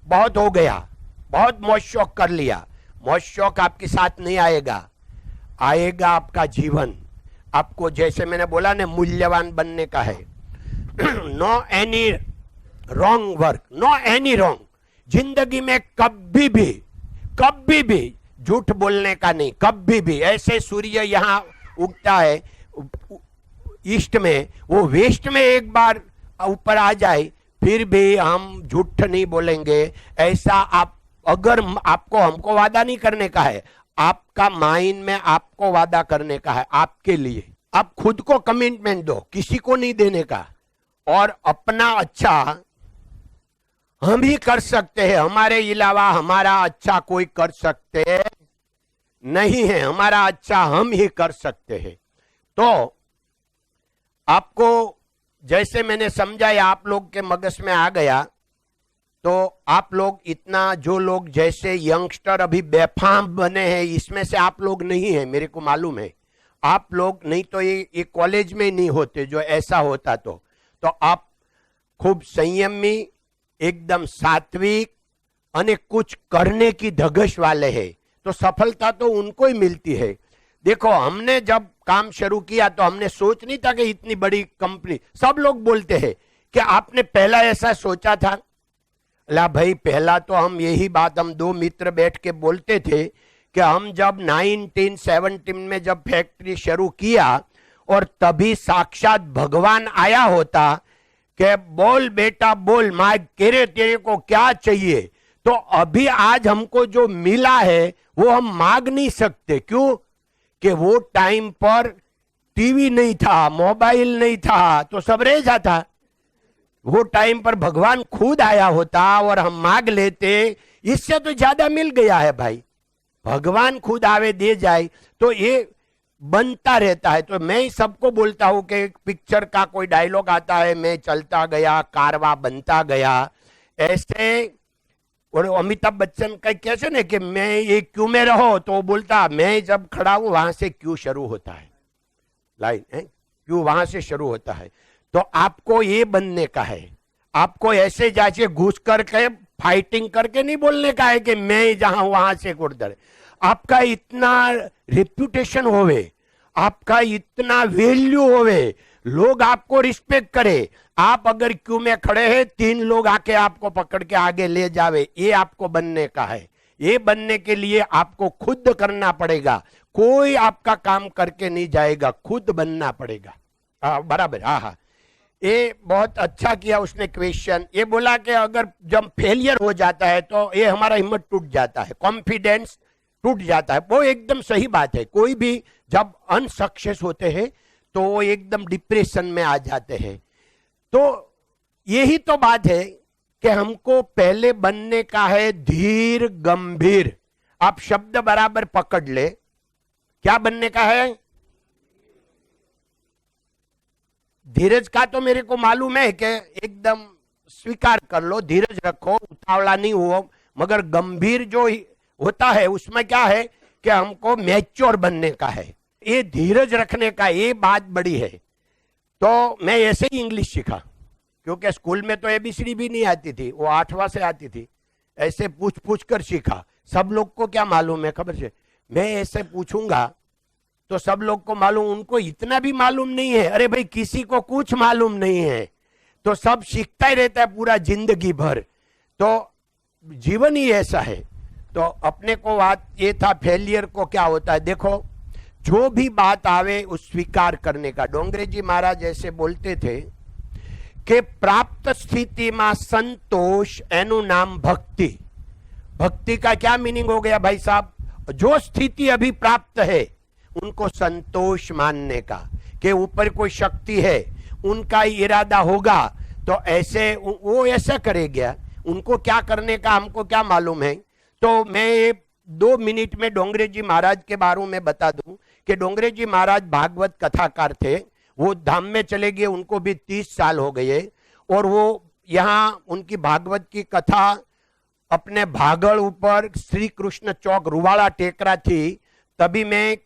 बहुत हो गया, बहुत मौज शौक कर लिया, मौज शौक आपके साथ नहीं आएगा, आएगा आपका जीवन। आपको जैसे मैंने बोला ना, मूल्यवान बनने का है। No any wrong work, no any wrong. जिंदगी में कभी भी झूठ बोलने का नहीं, कभी भी। ऐसे सूर्य यहाँ उगता है ईस्ट में, वो वेस्ट में एक बार ऊपर आ जाए, फिर भी हम झूठ नहीं बोलेंगे। ऐसा आप, अगर आपको हमको वादा नहीं करने का है, आपका माइंड में आपको वादा करने का है आपके लिए। आप खुद को कमिटमेंट दो, किसी को नहीं देने का। और अपना अच्छा हम ही कर सकते हैं, हमारे अलावा हमारा अच्छा कोई कर सकते नहीं है, हमारा अच्छा हम ही कर सकते हैं। तो आपको जैसे मैंने समझाया, आप लोग के मगज में आ गया। तो आप लोग इतना, जो लोग जैसे यंगस्टर अभी बेफाम बने हैं, इसमें से आप लोग नहीं है, मेरे को मालूम है। आप लोग नहीं तो ये कॉलेज में नहीं होते जो ऐसा होता। तो आप खूब संयमी, एकदम सात्विक, अने कुछ करने की धगश वाले हैं, तो सफलता तो उनको ही मिलती है। देखो, हमने जब काम शुरू किया तो हमने सोच नहीं था कि इतनी बड़ी कंपनी। सब लोग बोलते हैं कि आपने पहला ऐसा सोचा था? ला भाई, पहला तो हम यही बात, हम 2 मित्र बैठ के बोलते थे कि हम जब 1917 में जब फैक्ट्री शुरू किया, और तभी साक्षात भगवान आया होता कि बोल बेटा बोल, माँ तेरे को क्या चाहिए। तो अभी आज हमको जो मिला है वो हम मांग नहीं सकते। क्यों? कि वो टाइम पर टीवी नहीं था, मोबाइल नहीं था, तो सब रह जाता। वो टाइम पर भगवान खुद आया होता और हम मांग लेते, इससे तो ज्यादा मिल गया है भाई। भगवान खुद आवे दे जाए तो ये बनता रहता है। तो मैं सबको बोलता हूं कि पिक्चर का कोई डायलॉग आता है, मैं चलता गया कारवा बनता गया, ऐसे। और अमिताभ बच्चन का कैसे ना कि मैं ये क्यों में रहो, तो वो बोलता मैं जब खड़ा हूं वहां से क्यों शुरू होता है, लाइन है क्यों वहां से शुरू होता है। तो आपको ये बनने का है, आपको ऐसे जाके घुस करके फाइटिंग करके नहीं बोलने का है कि मैं जहां वहां से उधर। आपका इतना रेप्यूटेशन होवे, आपका इतना वैल्यू होवे, लोग आपको रिस्पेक्ट करे। आप अगर क्यों में खड़े हैं, 3 लोग आके आपको पकड़ के आगे ले जावे, ये आपको बनने का है। ये बनने के लिए आपको खुद करना पड़ेगा, कोई आपका काम करके नहीं जाएगा, खुद बनना पड़ेगा। बराबर। हाँ, ये बहुत अच्छा किया उसने क्वेश्चन। ये बोला कि अगर जब फेलियर हो जाता है तो ये हमारा हिम्मत टूट जाता है, कॉन्फिडेंस टूट जाता है। वो एकदम सही बात है। कोई भी जब अनसक्सेस होते हैं तो वो एकदम डिप्रेशन में आ जाते हैं। तो यही तो बात है कि हमको पहले बनने का है धीर गंभीर। आप शब्द बराबर पकड़ ले, क्या बनने का है? धीरज का तो मेरे को मालूम है कि एकदम स्वीकार कर लो, धीरज रखो, उतावला नहीं हो। मगर गंभीर जो होता है उसमें क्या है कि हमको मैच्योर बनने का है, ये धीरज रखने का, ये बात बड़ी है। तो मैं ऐसे ही इंग्लिश सीखा, क्योंकि स्कूल में तो एबीसीडी भी नहीं आती थी, वो 8वां से आती थी। ऐसे पूछ पूछ कर सीखा। सब लोग को क्या मालूम है खबर से, मैं ऐसे पूछूंगा तो सब लोग को मालूम, उनको इतना भी मालूम नहीं है। अरे भाई, किसी को कुछ मालूम नहीं है, तो सब सीखता ही रहता है पूरा जिंदगी भर। तो जीवन ही ऐसा है। तो अपने को बात ये था फेलियर को क्या होता है। देखो, जो भी बात आवे उस स्वीकार करने का। डोंगरे जी महाराज ऐसे बोलते थे कि प्राप्त स्थिति में संतोष एनु नाम भक्ति। भक्ति का क्या मीनिंग हो गया भाई साहब? जो स्थिति अभी प्राप्त है उनको संतोष मानने का, कि ऊपर कोई शक्ति है, उनका इरादा होगा तो ऐसे वो ऐसा करेगा, उनको क्या करने का हमको क्या मालूम है। तो मैं 2 मिनट में डोंगरे जी महाराज के बारे में बता दूं कि डोंगरे जी महाराज भागवत कथाकार थे। वो धाम में चले गए, उनको भी 30 साल हो गए, और वो यहाँ उनकी भागवत की कथा अपने भागड़ ऊपर श्री कृष्ण चौक रुवाड़ा टेकरा थी। तभी मैं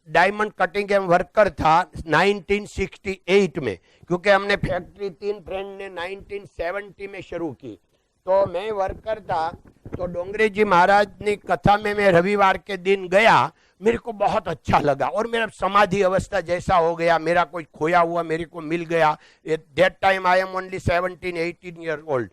डायमंड कटिंग एवं वर्कर था 1968 में, क्योंकि हमने फैक्ट्री 3 फ्रेंड ने 1970 में शुरू की, तो मैं वर्कर था। तो डोंगरे जी महाराज ने कथा में मैं रविवार के दिन गया, मेरे को बहुत अच्छा लगा और मेरा समाधि अवस्था जैसा हो गया, मेरा कोई खोया हुआ मेरे को मिल गया। That time I am only 17-18 year old.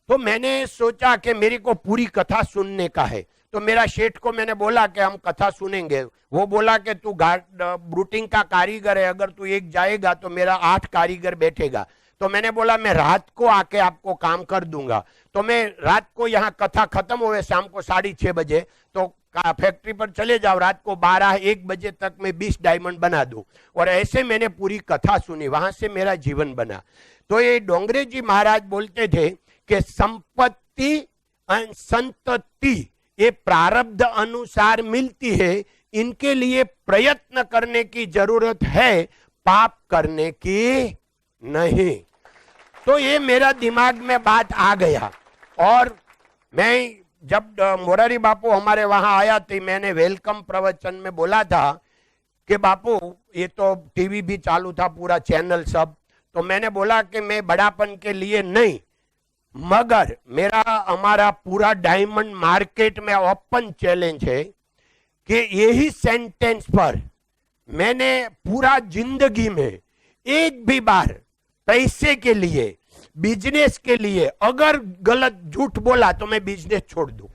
तो मैंने सोचा कि मेरे को पूरी कथा सुनने का है। तो मेरा शेठ को मैंने बोला कि हम कथा सुनेंगे। वो बोला कि तू ब्रूटिंग का कारीगर है, अगर तू एक जाएगा तो मेरा 8 कारीगर बैठेगा। तो मैंने बोला मैं रात को आके आपको काम कर दूंगा। तो मैं रात को यहाँ कथा खत्म हुए शाम को 6:30 बजे, तो फैक्ट्री पर चले जाओ, रात को 12-1 बजे तक मैं 20 डायमंड बना दूं। और ऐसे मैंने पूरी कथा सुनी, वहां से मेरा जीवन बना। तो ये डोंगरे जी महाराज बोलते थे कि संपत्ति संतति ये प्रारब्ध अनुसार मिलती है, इनके लिए प्रयत्न करने की जरूरत है, पाप करने की नहीं। तो ये मेरा दिमाग में बात आ गया। और मैं जब मोरारी बापू हमारे वहां आया थी, मैंने वेलकम प्रवचन में बोला था कि बापू, ये तो टीवी भी चालू था, पूरा चैनल सब, तो मैंने बोला कि मैं बड़ापन के लिए नहीं, मगर मेरा हमारा पूरा डायमंड मार्केट में ओपन चैलेंज है कि यही सेंटेंस पर मैंने पूरा जिंदगी में एक भी बार पैसे के लिए, बिजनेस के लिए अगर गलत झूठ बोला तो मैं बिजनेस छोड़ दूं।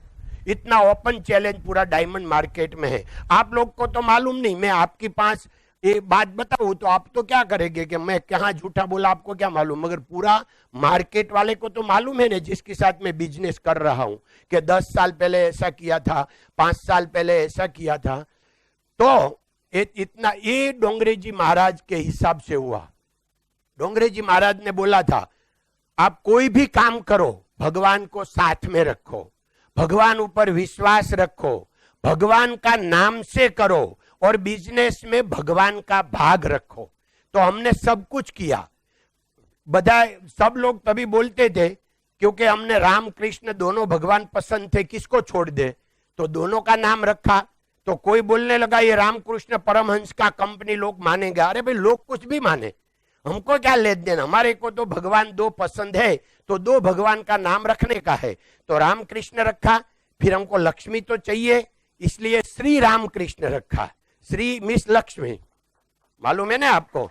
इतना ओपन चैलेंज पूरा डायमंड मार्केट में है। आप लोग को तो मालूम नहीं, मैं आपके पास एक बात बताऊं तो आप तो क्या करेंगे कि मैं कहाँ झूठा बोला, आपको क्या मालूम, मगर पूरा मार्केट वाले को तो मालूम है ना, जिसके साथ मैं बिजनेस कर रहा हूं, कि 10 साल पहले ऐसा किया था, 5 साल पहले ऐसा किया था। तो इतना ये डोंगरे जी महाराज के हिसाब से हुआ। डोंगरे जी महाराज ने बोला था, आप कोई भी काम करो भगवान को साथ में रखो, भगवान ऊपर विश्वास रखो, भगवान का नाम से करो, और बिजनेस में भगवान का भाग रखो। तो हमने सब कुछ किया। बधाई सब लोग तभी बोलते थे क्योंकि हमने राम कृष्ण दोनों भगवान पसंद थे, किसको छोड़ दे, तो दोनों का नाम रखा। तो कोई बोलने लगा ये रामकृष्ण परमहंस का कंपनी लोग मानेंगे। अरे भाई, लोग कुछ भी माने, हमको क्या लेन देन, हमारे को तो भगवान 2 पसंद है, तो 2 भगवान का नाम रखने का है। तो रामकृष्ण रखा, फिर हमको लक्ष्मी तो चाहिए, इसलिए श्री रामकृष्ण रखा। श्री मिस लक्ष्मी, मालूम है ना आपको।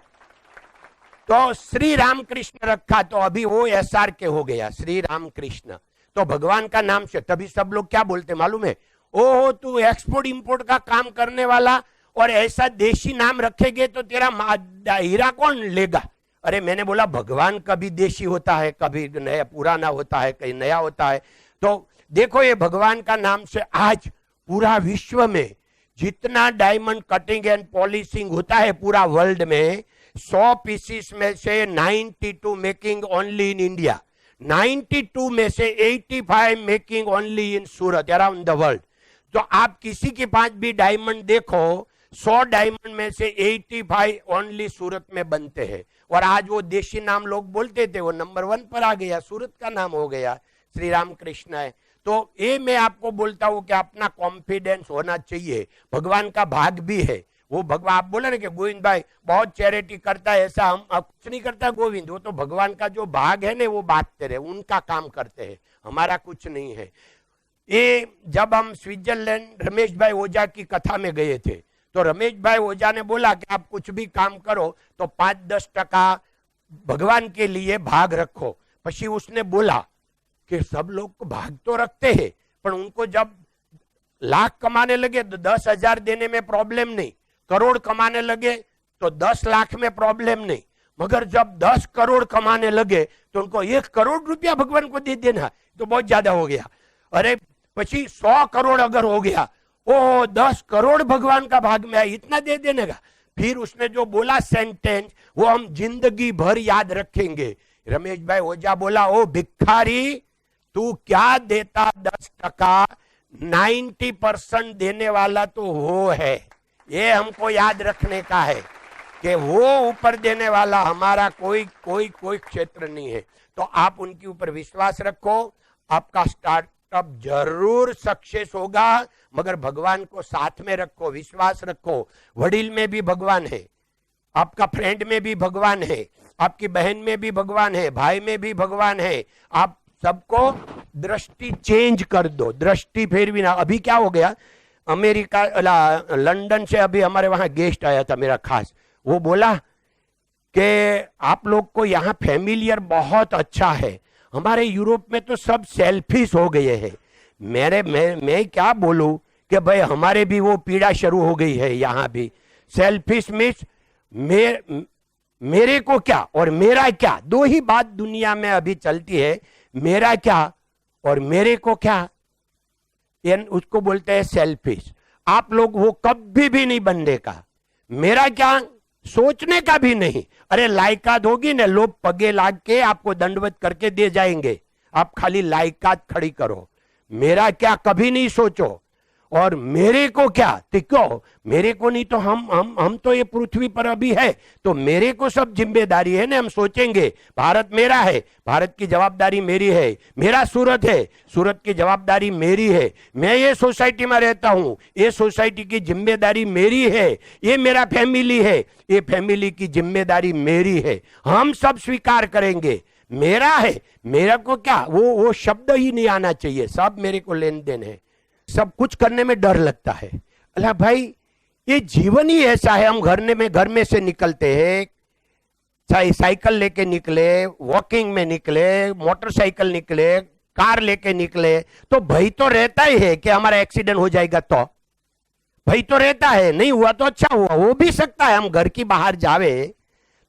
तो श्री रामकृष्ण रखा, तो अभी वो SR के हो गया श्री रामकृष्ण। तो भगवान का नाम से तभी सब लोग क्या बोलते मालूम है, ओ तू एक्सपोर्ट इंपोर्ट का काम करने वाला और ऐसा देशी नाम रखेगे तो तेरा हीरा कौन लेगा। अरे मैंने बोला भगवान कभी देशी होता है, कभी नया पुराना होता है, कहीं नया होता है। तो देखो ये भगवान का नाम से आज पूरा विश्व में जितना डायमंड कटिंग एंड पॉलिशिंग होता है पूरा वर्ल्ड में, 100 पीसीस में से 92 मेकिंग ओनली इन इंडिया, 92 में से 85 making only in Surat around the world. तो आप किसी के पास भी डायमंड देखो, 100 डायमंड में से 85 ओनली सूरत में बनते हैं। और आज वो देशी नाम लोग बोलते थे, वो नंबर 1 पर आ गया, सूरत का नाम हो गया, श्री राम कृष्ण है। तो ये मैं आपको बोलता हूं कि अपना कॉन्फिडेंस होना चाहिए, भगवान का भाग भी है। वो भगवान, आप बोले ना कि गोविंद भाई बहुत चैरिटी करता है, ऐसा हम कुछ नहीं करता गोविंद, वो तो भगवान का जो भाग है ना वो बांटते रहे, उनका काम करते हैं, हमारा कुछ नहीं है। ये जब हम स्विट्जरलैंड रमेश भाई ओझा की कथा में गए थे, तो रमेश भाई ओझा ने बोला कि आप कुछ भी काम करो तो 5-10% भगवान के लिए भाग रखो। पछी उसने बोला कि सब लोग भाग तो रखते हैं, पर उनको जब लाख कमाने लगे तो 10,000 देने में प्रॉब्लम नहीं, करोड़ कमाने लगे तो 10 लाख में प्रॉब्लम नहीं, मगर जब 10 करोड़ कमाने लगे तो उनको 1 करोड़ रुपया भगवान को दे देना तो बहुत ज्यादा हो गया। अरे પછી 100 करोड़ अगर हो गया, ओ 10 करोड़ भगवान का भाग में आया, इतना दे देने का। फिर उसने जो बोला सेंटेंस वो हम जिंदगी भर याद रखेंगे। रमेश भाई ओझा बोला, ओ भिखारी तू क्या देता 10%, 90% देने वाला तो वो है। ये हमको याद रखने का है कि वो ऊपर देने वाला हमारा कोई कोई कोई क्षेत्र नहीं है। तो आप उनके ऊपर विश्वास रखो, आपका स्टार्टअप जरूर सक्सेस होगा, मगर भगवान को साथ में रखो, विश्वास रखो। वडील में भी भगवान है, आपका फ्रेंड में भी भगवान है, आपकी बहन में भी भगवान है, भाई में भी भगवान है। आप सबको दृष्टि चेंज कर दो, दृष्टि फेरवी ना। अभी क्या हो गया, अमेरिका लंदन से अभी हमारे वहां गेस्ट आया था मेरा खास, वो बोला कि आप लोग को यहाँ फैमिलियर बहुत अच्छा है, हमारे यूरोप में तो सब सेल्फिश हो गए हैं। मैं क्या बोलूं कि भाई हमारे भी वो पीड़ा शुरू हो गई है यहाँ भी। सेल्फिश मीन्स मेरे को क्या और मेरा क्या, दो ही बात दुनिया में अभी चलती है, मेरा क्या और मेरे को क्या, उसको बोलते हैं सेल्फिश। आप लोग वो कभी भी नहीं बनने का, मेरा क्या सोचने का भी नहीं। अरे लायकात होगी ना, लोग पगे लाग के आपको दंडवत करके दे जाएंगे, आप खाली लायकात खड़ी करो। मेरा क्या कभी नहीं सोचो, और मेरे को क्या, तो क्यों मेरे को नहीं, तो हम तो ये पृथ्वी पर अभी है, तो मेरे को सब जिम्मेदारी है ना। हम सोचेंगे भारत मेरा है, भारत की जवाबदारी मेरी है, मेरा सूरत है, सूरत की जवाबदारी मेरी है, मैं ये सोसाइटी में रहता हूं, ये सोसाइटी की जिम्मेदारी मेरी है, ये मेरा फैमिली है, ये फैमिली की जिम्मेदारी मेरी है। हम सब स्वीकार करेंगे मेरा है, मेरा को क्या, वो शब्द ही नहीं आना चाहिए, सब मेरे को लेन देन है। सब कुछ करने में डर लगता है। अल्लाह भाई ये जीवन ही ऐसा है, हम घर में से निकलते हैं, साइकिल लेके निकले, वॉकिंग में निकले, मोटरसाइकिल निकले, कार लेके निकले, तो भय तो रहता ही है कि हमारा एक्सीडेंट हो जाएगा, तो भय तो रहता है। नहीं हुआ तो अच्छा हुआ, हो भी सकता है, हम घर की बाहर जावे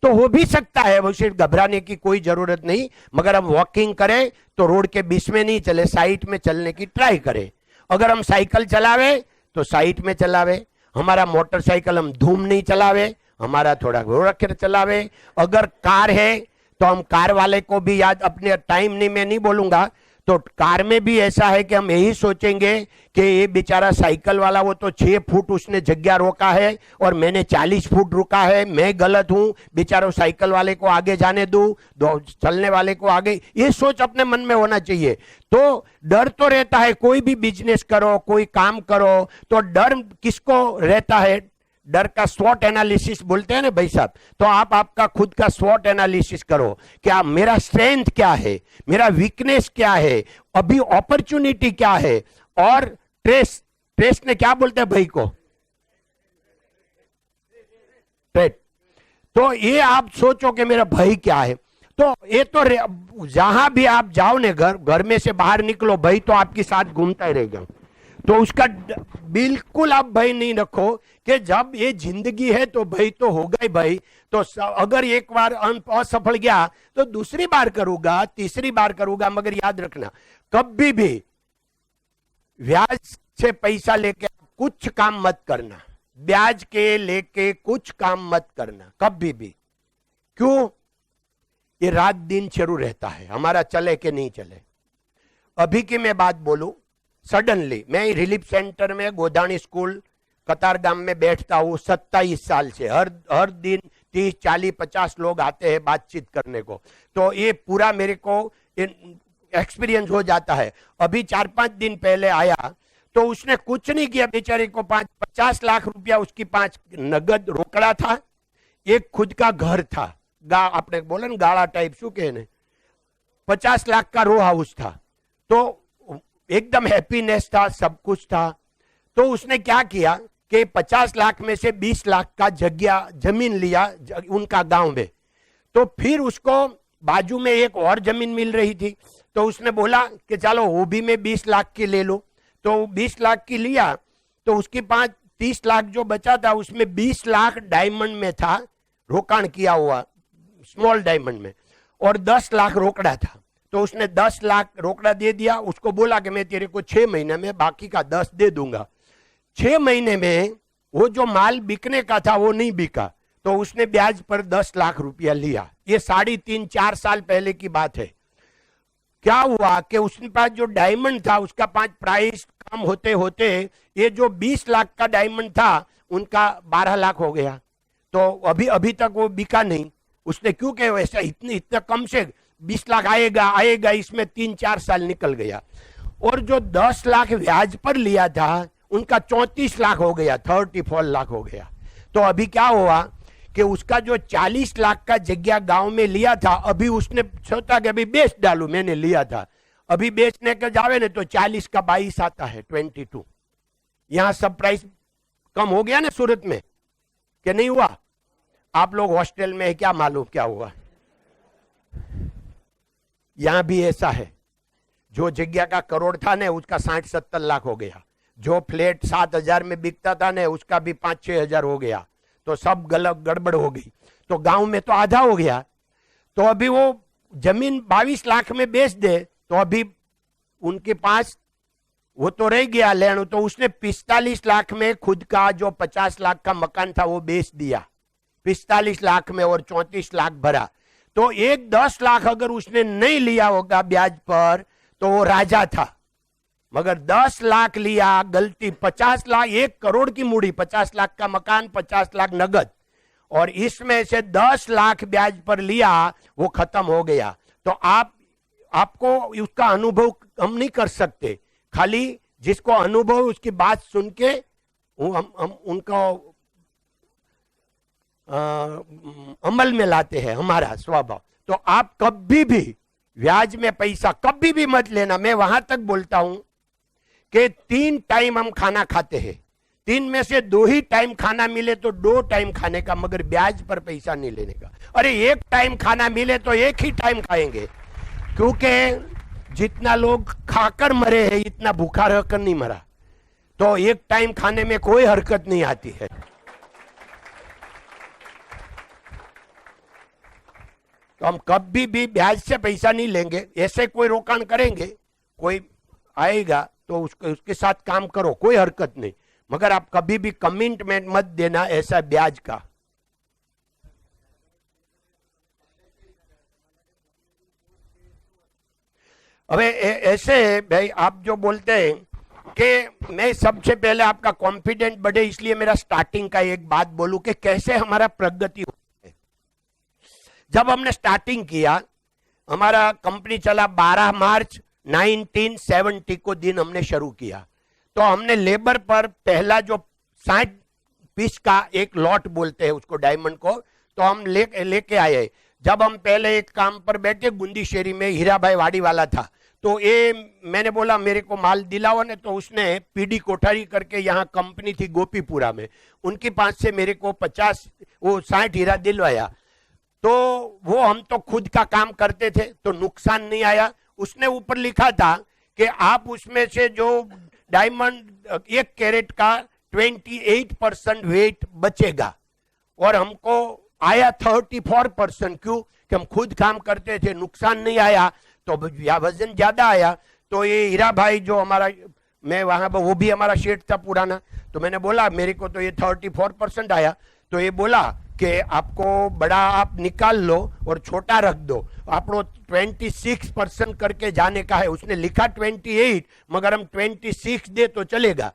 तो हो भी सकता है, वो सिर्फ घबराने की कोई जरूरत नहीं। मगर हम वॉकिंग करें तो रोड के बीच में नहीं चले, साइड में चलने की ट्राई करें। अगर हम साइकिल चलावे तो साइड में चलावे, हमारा मोटरसाइकिल हम धूम नहीं चलावे, हमारा थोड़ा वो रख कर चलावे। अगर कार है तो हम कार वाले को भी याद, अपने टाइम नहीं, मैं नहीं बोलूंगा, तो कार में भी ऐसा है कि हम यही सोचेंगे कि ये बेचारा साइकिल वाला वो तो 6 फुट उसने जगह रोका है और मैंने 40 फुट रुका है, मैं गलत हूं, बेचारों साइकिल वाले को आगे जाने दूं, चलने वाले को आगे, ये सोच अपने मन में होना चाहिए। तो डर तो रहता है, कोई भी बिजनेस करो, कोई काम करो, तो डर किसको रहता है, डर का स्वॉट एनालिसिस बोलते हैं ना भाई साहब। तो आप आपका खुद का स्वॉट एनालिसिस करो, क्या मेरा स्ट्रेंथ क्या है, मेरा वीकनेस क्या है, अभी अपॉर्चुनिटी क्या है, और ट्रेस ने क्या बोलते हैं भाई को, तो ये आप सोचो कि मेरा भय क्या है। तो ये तो जहां भी आप जाओ ने, घर में से बाहर निकलो, भय तो आपके साथ घूमता ही रहेगा। तो उसका बिल्कुल आप भय नहीं रखो कि जब ये जिंदगी है तो भय तो होगा ही भाई। तो अगर एक बार असफल गया तो दूसरी बार करूंगा, तीसरी बार करूंगा, मगर याद रखना कभी भी ब्याज से पैसा लेके कुछ काम मत करना, ब्याज के लेके कुछ काम मत करना कभी भी। क्यों, ये रात दिन शुरू रहता है, हमारा चले कि नहीं चले। अभी की मैं बात बोलूं, सडनली मैं रिलीफ सेंटर में गोदानी स्कूल कतारगाम में बैठता हूँ 27 साल से, हर दिन 30, 40, 50 लोग आते हैं बातचीत करने को, तो ये पूरा मेरे को एक्सपीरियंस हो जाता है। अभी 4-5 दिन पहले आया तो उसने कुछ नहीं किया, बेचारे को 50 लाख रुपया उसकी 5 नगद रोकड़ा था, एक खुद का घर था, आपने बोला ना गाड़ा टाइप शू कहने, 50 लाख का रो हाउस था, तो एकदम हैप्पीनेस था, सब कुछ था। तो उसने क्या किया कि 50 लाख में से 20 लाख का जमीन लिया उनका गांव में। तो फिर उसको बाजू में एक और जमीन मिल रही थी, तो उसने बोला कि चलो वो भी मैं 20 लाख की ले लो। तो 20 लाख की लिया, तो उसकी 30 लाख जो बचा था उसमें 20 लाख डायमंड में था, रोकाण किया हुआ स्मॉल डायमंड में, और 10 लाख रोकड़ा था। तो उसने 10 लाख रोकड़ा दे दिया, उसको बोला कि मैं तेरे को 6 महीने में बाकी का 10 दे दूंगा। 6 महीने में वो जो माल बिकने का था वो नहीं बिका, तो उसने ब्याज पर 10 लाख रुपया लिया। ये 3.5-4 साल पहले की बात है। क्या हुआ कि उसके पास जो डायमंड था उसका प्राइस कम होते होते ये जो 20 लाख का डायमंड था उनका 12 लाख हो गया। तो अभी तक वो बिका नहीं। उसने क्यों कहे वैसा, इतना कम से 20 लाख आएगा, इसमें 3-4 साल निकल गया। और जो 10 लाख ब्याज पर लिया था उनका 34 लाख हो गया, 34 लाख हो गया। तो अभी क्या हुआ कि उसका जो 40 लाख का जगह गांव में लिया था, अभी उसने सोचा कि अभी बेच डालू, मैंने लिया था, अभी बेचने के जावे ना तो 40 का 22 आता है, 22। यहां सब प्राइस कम हो गया ना सूरत में, कि नहीं हुआ? आप लोग हॉस्टल में है, क्या मालूम क्या हुआ। यहां भी ऐसा है, जो जगह का करोड़ था ना उसका 60-70 लाख हो गया। जो फ्लैट 7,000 में बिकता था ना उसका भी 5-6 हजार हो गया। तो सब गलत गड़बड़ हो गई। तो गांव में तो आधा हो गया। तो अभी वो जमीन 22 लाख में बेच दे तो अभी उनके पास वो तो रह गया लेन। तो उसने 45 लाख में खुद का जो 50 लाख का मकान था वो बेच दिया 45 लाख में, और 34 लाख भरा। तो एक 10 लाख अगर उसने नहीं लिया होगा ब्याज पर तो वो राजा था। मगर 10 लाख लिया, गलती 50 लाख, 1 करोड़ की मूड़ी, 50 लाख का मकान, 50 लाख नगद, और इसमें से 10 लाख ब्याज पर लिया, वो खत्म हो गया। तो आपको उसका अनुभव हम नहीं कर सकते, खाली जिसको अनुभव उसकी बात सुन के हम उनको अमल में लाते हैं, हमारा स्वभाव। तो आप कभी भी ब्याज में पैसा कभी भी मत लेना। मैं वहां तक बोलता हूं कि 3 टाइम हम खाना खाते हैं, 3 में से 2 ही टाइम खाना मिले तो 2 टाइम खाने का, मगर ब्याज पर पैसा नहीं लेने का। अरे 1 टाइम खाना मिले तो 1 ही टाइम खाएंगे, क्योंकि जितना लोग खाकर मरे हैं इतना भूखा रहकर नहीं मरा। तो 1 टाइम खाने में कोई हरकत नहीं आती है। तो हम कभी भी ब्याज से पैसा नहीं लेंगे। ऐसे कोई रोकाण करेंगे, कोई आएगा तो उसके साथ काम करो, कोई हरकत नहीं, मगर आप कभी भी कमिटमेंट मत देना ऐसा ब्याज का। अब ऐसे भाई आप जो बोलते हैं कि मैं सबसे पहले आपका कॉन्फिडेंट बढ़े, इसलिए मेरा स्टार्टिंग का एक बात बोलूं कि कैसे हमारा प्रगति होती है। जब हमने स्टार्टिंग किया, हमारा कंपनी चला 12 मार्च 1970 को दिन हमने शुरू किया। तो हमने लेबर पर पहला जो 60 पीस का एक लॉट बोलते हैं उसको, डायमंड को, तो हम लेके आए। जब हम पहले एक काम पर बैठे गुंदी शेरी में, हीरा भाई वाड़ी वाला था, तो ये मैंने बोला मेरे को माल दिलाओ ने, तो उसने पीडी कोठारी करके, यहाँ कंपनी थी गोपीपुरा में, उनके पास से मेरे को 60 हीरा दिलवाया। तो वो हम तो खुद का काम करते थे तो नुकसान नहीं आया। उसने ऊपर लिखा था कि आप उसमें से जो डायमंड 1 कैरेट का 28% वेट बचेगा, और हमको आया 34%। क्यों? कि हम खुद काम करते थे, नुकसान नहीं आया, तो वजन ज्यादा आया। तो ये हीरा भाई जो हमारा, मैं वहां पर, वो भी हमारा शेड था पुराना, तो मैंने बोला मेरे को तो ये 34% आया। तो ये बोला कि आपको बड़ा आप निकाल लो और छोटा रख दो, आपको 26% करके जाने का है। उसने लिखा 28, मगर हम 26 दे तो चलेगा।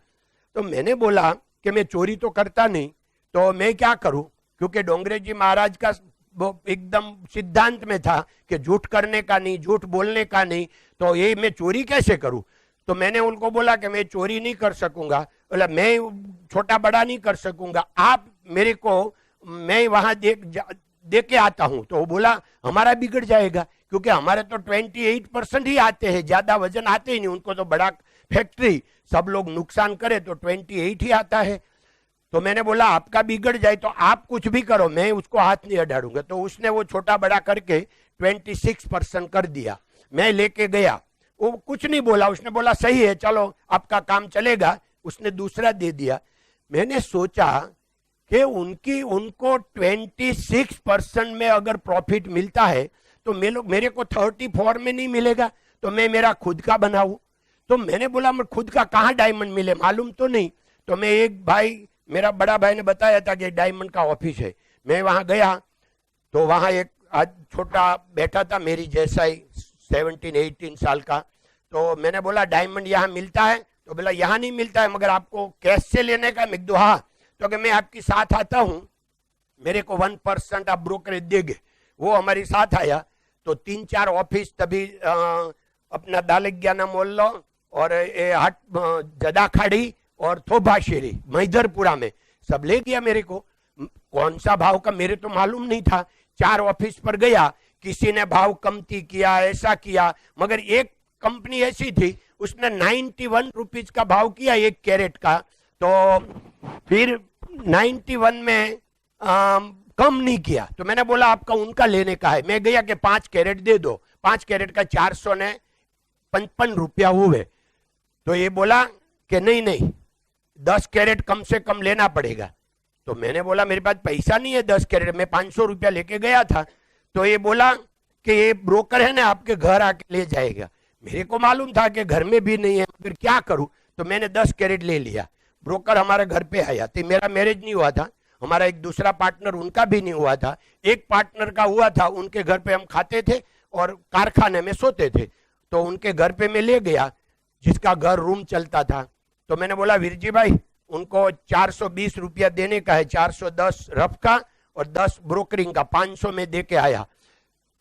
तो मैंने बोला कि मैं चोरी तो करता नहीं, तो मैं क्या करूं, क्योंकि डोंगरे जी महाराज का वो एकदम सिद्धांत में था कि झूठ करने का नहीं, झूठ बोलने का नहीं, तो ये मैं चोरी कैसे करूं। तो मैंने उनको बोला कि मैं चोरी नहीं कर सकूंगा, बोला मैं छोटा बड़ा नहीं कर सकूंगा, आप मेरे को, मैं वहां दे के आता हूं। तो वो बोला हमारा बिगड़ जाएगा, क्योंकि हमारे तो 28% ही आते हैं, ज्यादा वजन आते ही नहीं, उनको तो बड़ा फैक्ट्री, सब लोग नुकसान करे तो 28 ही आता है। तो मैंने बोला आपका बिगड़ जाए तो आप कुछ भी करो, मैं उसको हाथ नहीं अडाड़ूंगा। तो उसने वो छोटा बड़ा करके 26% कर दिया। मैं लेके गया, वो कुछ नहीं बोला, उसने बोला सही है चलो आपका काम चलेगा। उसने दूसरा दे दिया। मैंने सोचा कि उनको 26% में अगर प्रॉफिट मिलता है तो मेरे को 34 में नहीं मिलेगा, तो मैं मेरा खुद का बनाऊं। तो मैंने बोला मैं खुद का कहाँ डायमंड मिले, मालूम तो नहीं। तो मैं एक भाई, मेरा बड़ा भाई ने बताया था कि डायमंड का ऑफिस है। मैं वहां गया तो वहां एक आज छोटा बैठा था मेरी जैसा ही 17-18 साल का। तो मैंने बोला डायमंड यहाँ मिलता है? तो बोला यहाँ नहीं मिलता है, मगर आपको कैश से लेने का? मैं दो हाँ। तो कि मैं आपके साथ आता हूँ, मेरे को 1% आप ब्रोकरेज देंगे। वो हमारे साथ आया तो 3-4 ऑफिस तभी अपना दालग्याना मोहल्लो और हट जदा खाड़ी और थोभाशेरी महिदरपुरा में सब ले गया मेरे को। कौन सा भाव का मेरे तो मालूम नहीं था। 4 ऑफिस पर गया, किसी ने भाव कमती किया, ऐसा किया, मगर एक कंपनी ऐसी थी उसने 91 रुपीज का भाव किया 1 कैरेट का। तो फिर 91 में कम नहीं किया। तो मैंने बोला आपका उनका लेने का है। मैं गया कि 5 कैरेट दे दो। 5 कैरेट का 455 रुपया हुए। तो ये बोला कि नहीं 10 कैरेट कम से कम लेना पड़ेगा। तो मैंने बोला मेरे पास पैसा नहीं है 10 कैरेट, मैं 500 रुपया लेके गया था। तो ये बोला कि ये ब्रोकर है ना आपके घर आके ले जाएगा। मेरे को मालूम था कि घर में भी नहीं है, फिर क्या करूं। तो मैंने 10 कैरेट ले लिया। ब्रोकर हमारे घर पे आया। तो मेरा मैरिज नहीं हुआ था, हमारा एक दूसरा पार्टनर उनका भी नहीं हुआ था। एक पार्टनर का हुआ था, उनके घर पे हम खाते थे और कारखाने में सोते थे। तो उनके घर पे मैं ले गया, जिसका घर रूम चलता था। तो मैंने बोला वीर जी भाई उनको 420 रुपया देने का है, 410 रफ का और 10 ब्रोकरिंग का, 500 में दे के आया।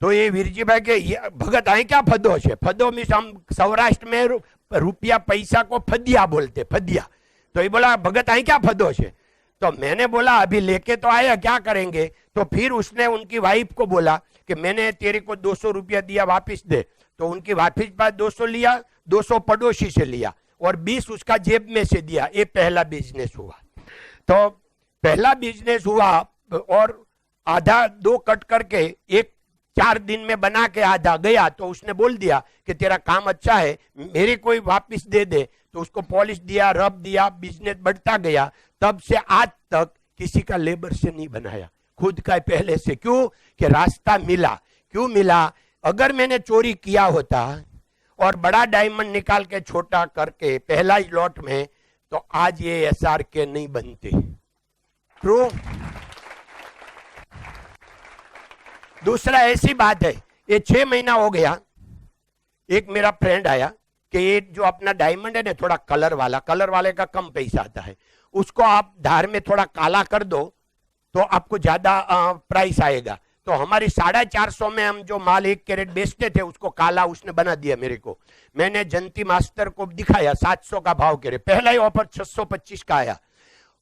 तो ये वीरजी भाई के भगत आए क्या फदो है? फदो मीन्स हम सौराष्ट्र में रुपया पैसा को फदिया बोलते, फदिया। तो ये बोला भगत आए क्या फदो है? तो मैंने बोला अभी लेके तो आया, क्या करेंगे? तो फिर उसने उनकी वाइफ को बोला कि मैंने तेरे को 200 रुपया दिया, वापिस दे। तो उनकी वापिस बाद 200 लिया, 200 पड़ोसी से लिया और 20 उसका जेब में से दिया। ये पहला बिजनेस हुआ। तो पहला बिजनेस हुआ और आधा 2 कट करके एक 4 दिन में बना के आधा गया। तो उसने बोल दिया कि तेरा काम अच्छा है, मेरे को वापिस दे दे। तो उसको पॉलिश दिया, रब दिया, बिजनेस बढ़ता गया। तब से आज तक किसी का लेबर से नहीं बनाया, खुद का पहले से। क्यों? कि रास्ता मिला। क्यों मिला? अगर मैंने चोरी किया होता और बड़ा डायमंड निकाल के छोटा करके पहला ही लॉट में, तो आज ये SRK नहीं बनते। ट्रू। दूसरा ऐसी बात है, ये 6 महीना हो गया, एक मेरा फ्रेंड आया कि ये जो अपना डायमंड है ना थोड़ा कलर वाले का कम पैसा आता है, उसको आप धार में थोड़ा काला कर दो तो आपको ज्यादा प्राइस आएगा। तो हमारी 450 में हम जो माल 1 कैरेट बेचते थे उसको काला उसने बना दिया मेरे को। मैंने जंती मास्टर को दिखाया 700 का भाव करे। पहला ही ऑफर 625 का आया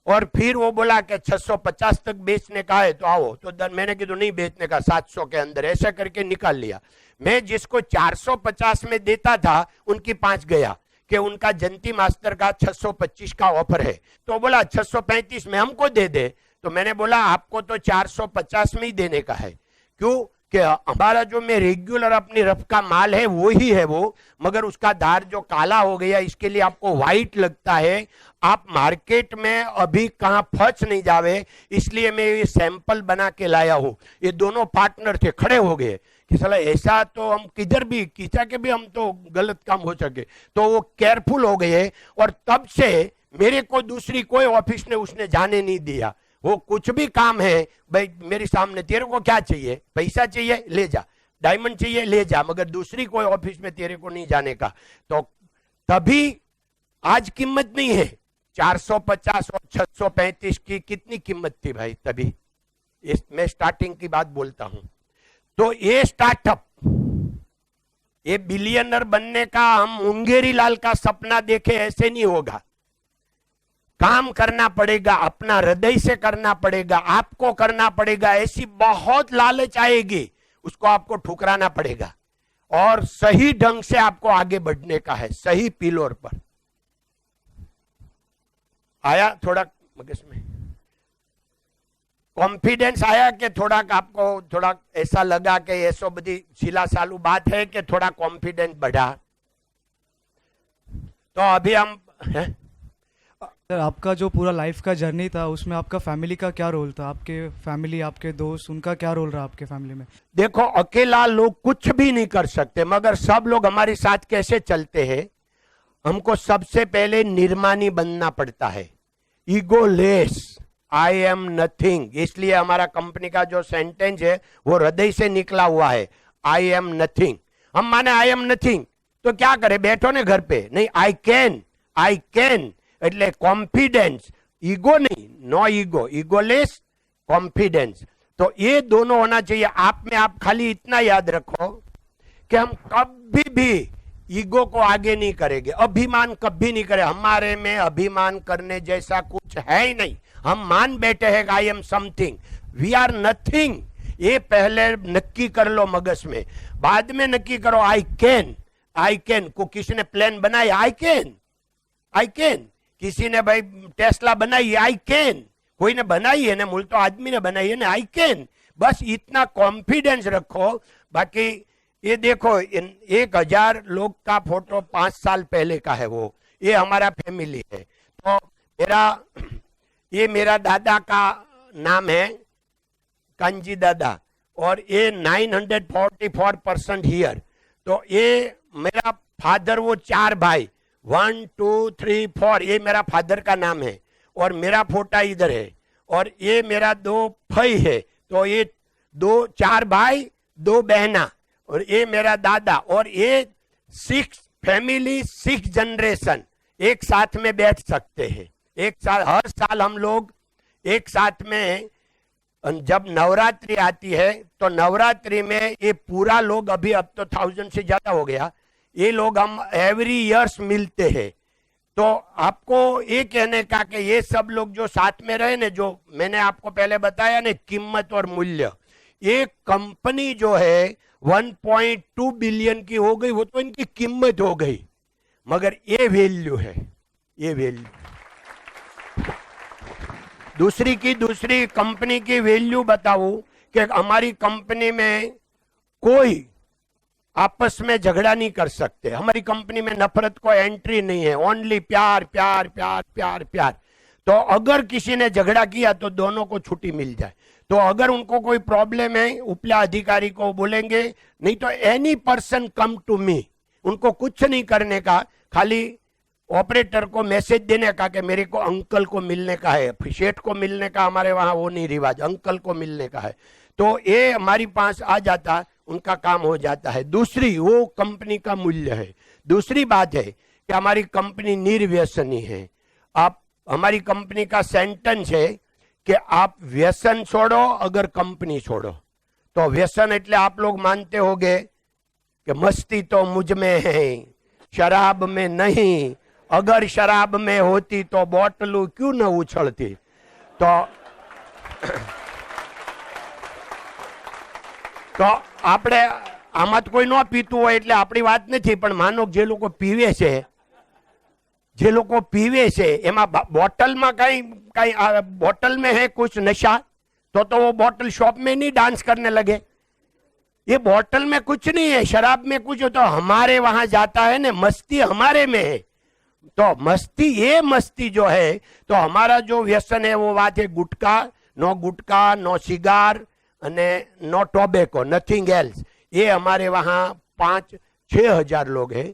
और फिर वो बोला कि 650 तक बेचने का है तो आओ। तो मैंने कहा नहीं बेचने का, 700 के अंदर, ऐसा करके निकाल लिया। मैं जिसको 450 में देता था उनकी 5 गया कि उनका जंती मास्टर का 625 का ऑफर है। तो बोला 635 में हमको दे दे। तो मैंने बोला आपको तो 450 में ही देने का है। क्यों? कि हमारा जो में रेगुलर अपनी रफ का माल है वो ही है वो, मगर उसका धार जो काला हो गया इसके लिए आपको व्हाइट लगता है। आप मार्केट में अभी कहाँ फंस नहीं जावे, इसलिए मैं ये सैंपल बना के लाया हूँ। ये दोनों पार्टनर थे, खड़े हो गए कि साला ऐसा तो हम किधर भी किसा के भी हम तो गलत काम हो सके। तो वो केयरफुल हो गए और तब से मेरे को दूसरी कोई ऑफिस ने उसने जाने नहीं दिया। वो कुछ भी काम है भाई मेरे सामने, तेरे को क्या चाहिए, पैसा चाहिए ले जा, डायमंड चाहिए ले जा, मगर दूसरी कोई ऑफिस में तेरे को नहीं जाने का। तो तभी आज कीमत नहीं है 450 और 635 की कितनी कीमत थी भाई तभी। मैं स्टार्टिंग की बात बोलता हूं। तो ये स्टार्टअप, ये बिलियनर बनने का हम मुंगेरी लाल का सपना देखे ऐसे नहीं होगा। काम करना पड़ेगा, अपना हृदय से करना पड़ेगा, आपको करना पड़ेगा। ऐसी बहुत लालच आएगी, उसको आपको ठुकराना पड़ेगा और सही ढंग से आपको आगे बढ़ने का है, सही पिलर पर। आया थोड़ा मगज में कॉन्फिडेंस आया कि थोड़ा आपको थोड़ा ऐसा लगा कि ये सब बड़ी सिला सालू बात है कि थोड़ा कॉन्फिडेंस बढ़ा। तो अभी हम सर, आपका जो पूरा लाइफ का जर्नी था उसमें आपका फैमिली का क्या रोल था? आपके फैमिली, आपके दोस्त, उनका क्या रोल रहा आपके फैमिली में? देखो, अकेला लोग कुछ भी नहीं कर सकते, मगर सब लोग हमारे साथ कैसे चलते हैं। हमको सबसे पहले निर्माणी बनना पड़ता है, ईगोलेस, आई एम नथिंग। इसलिए हमारा कंपनी का जो सेंटेंस है वो हृदय से निकला हुआ है, आई एम नथिंग। हम माने आई एम नथिंग तो क्या करे, बैठो ने घर पे, नहीं, आई कैन એટલે कॉन्फिडेंस, ईगो नहीं, नो ईगो, ईगोलेस, कॉन्फिडेंस। तो ये दोनों होना चाहिए आप में। आप खाली इतना याद रखो कि हम कभी भी ईगो को आगे नहीं करेंगे, अभिमान कभी नहीं करें। हमारे में अभिमान करने जैसा कुछ है ही नहीं। हम मान बैठे हैं I am something, we are nothing. ये पहले नक्की कर लो मगज में, बाद में नक्की करो आई कैन। को किसी ने प्लान बनाया, आई कैन। किसी ने भाई टेस्ला बनाई, आई कैन। कोई ने बनाई है ना, मूल तो आदमी ने बनाई है ना, आई कैन। बस इतना कॉन्फिडेंस रखो। बाकी ये देखो, 1000 लोग का फोटो 5 साल पहले का है, वो ये हमारा फैमिली है। तो ये मेरा दादा का नाम है कांजी दादा, और ये 944% हियर। तो ये मेरा फादर, वो 4 भाई, 1 2 3 4, ये मेरा फादर का नाम है। और मेरा फोटा इधर है, और ये मेरा 2 भाई है। तो ये 4 भाई 2 बहना, और ये मेरा दादा। और ये 6 फैमिली, 6 जनरेशन एक साथ में बैठ सकते हैं। एक साल, हर साल हम लोग एक साथ में, जब नवरात्रि आती है तो नवरात्रि में ये पूरा लोग, अभी अब तो 1000 से ज्यादा हो गया, ये लोग हम एवरी ईयर्स मिलते हैं। तो आपको ये कहने का कि ये सब लोग जो साथ में रहे ना, जो मैंने आपको पहले बताया ना, कीमत और मूल्य, ये कंपनी जो है 1.2 बिलियन की हो गई, वो तो इनकी कीमत हो गई, मगर ये वैल्यू है, ये वैल्यू। दूसरी कंपनी की वैल्यू बताऊं कि हमारी कंपनी में कोई आपस में झगड़ा नहीं कर सकते। हमारी कंपनी में नफरत को एंट्री नहीं है, ओनली प्यार प्यार प्यार प्यार प्यार। तो अगर किसी ने झगड़ा किया तो दोनों को छुट्टी मिल जाए। तो अगर उनको कोई प्रॉब्लम है, उपला अधिकारी को बोलेंगे, नहीं तो any person come to me. उनको कुछ नहीं करने का, खाली ऑपरेटर को मैसेज देने का कि मेरे को अंकल को मिलने का है, सेठ को मिलने का हमारे वहां वो नहीं रिवाज, अंकल को मिलने का है। तो ये हमारी पास आ जाता, उनका काम हो जाता है। दूसरी, वो कंपनी का मूल्य है। दूसरी बात है कि हमारी कंपनी निर्व्यसनी है। आप, हमारी कंपनी का सेंटेंस है कि आप व्यसन छोड़ो अगर कंपनी छोड़ो। तो व्यसन એટલે आप लोग मानते होंगे कि मस्ती तो मुझ में है, शराब में नहीं, अगर शराब में होती तो बोतलू क्यों न उछलती। तो આપણે આમાં કોઈ ન પીતું હોય એટલે આપણી વાત નથી, પણ માનો જે લોકો પીવે છે એમાં બોટલમાં કઈ बोतल में है कुछ नशा, तो वो बोतल शॉप में नहीं डांस करने लगे। ये बोतल में कुछ नहीं है, शराब में कुछ हो, तो हमारे वहां जाता है ना, मस्ती हमारे में है। तो मस्ती, ये मस्ती जो है, तो हमारा जो व्यसन है वो बात है गुटका, नो सिगार अने नो टोबैको, नथिंग एल्स। ये हमारे वहां 5-6 हजार लोग हैं।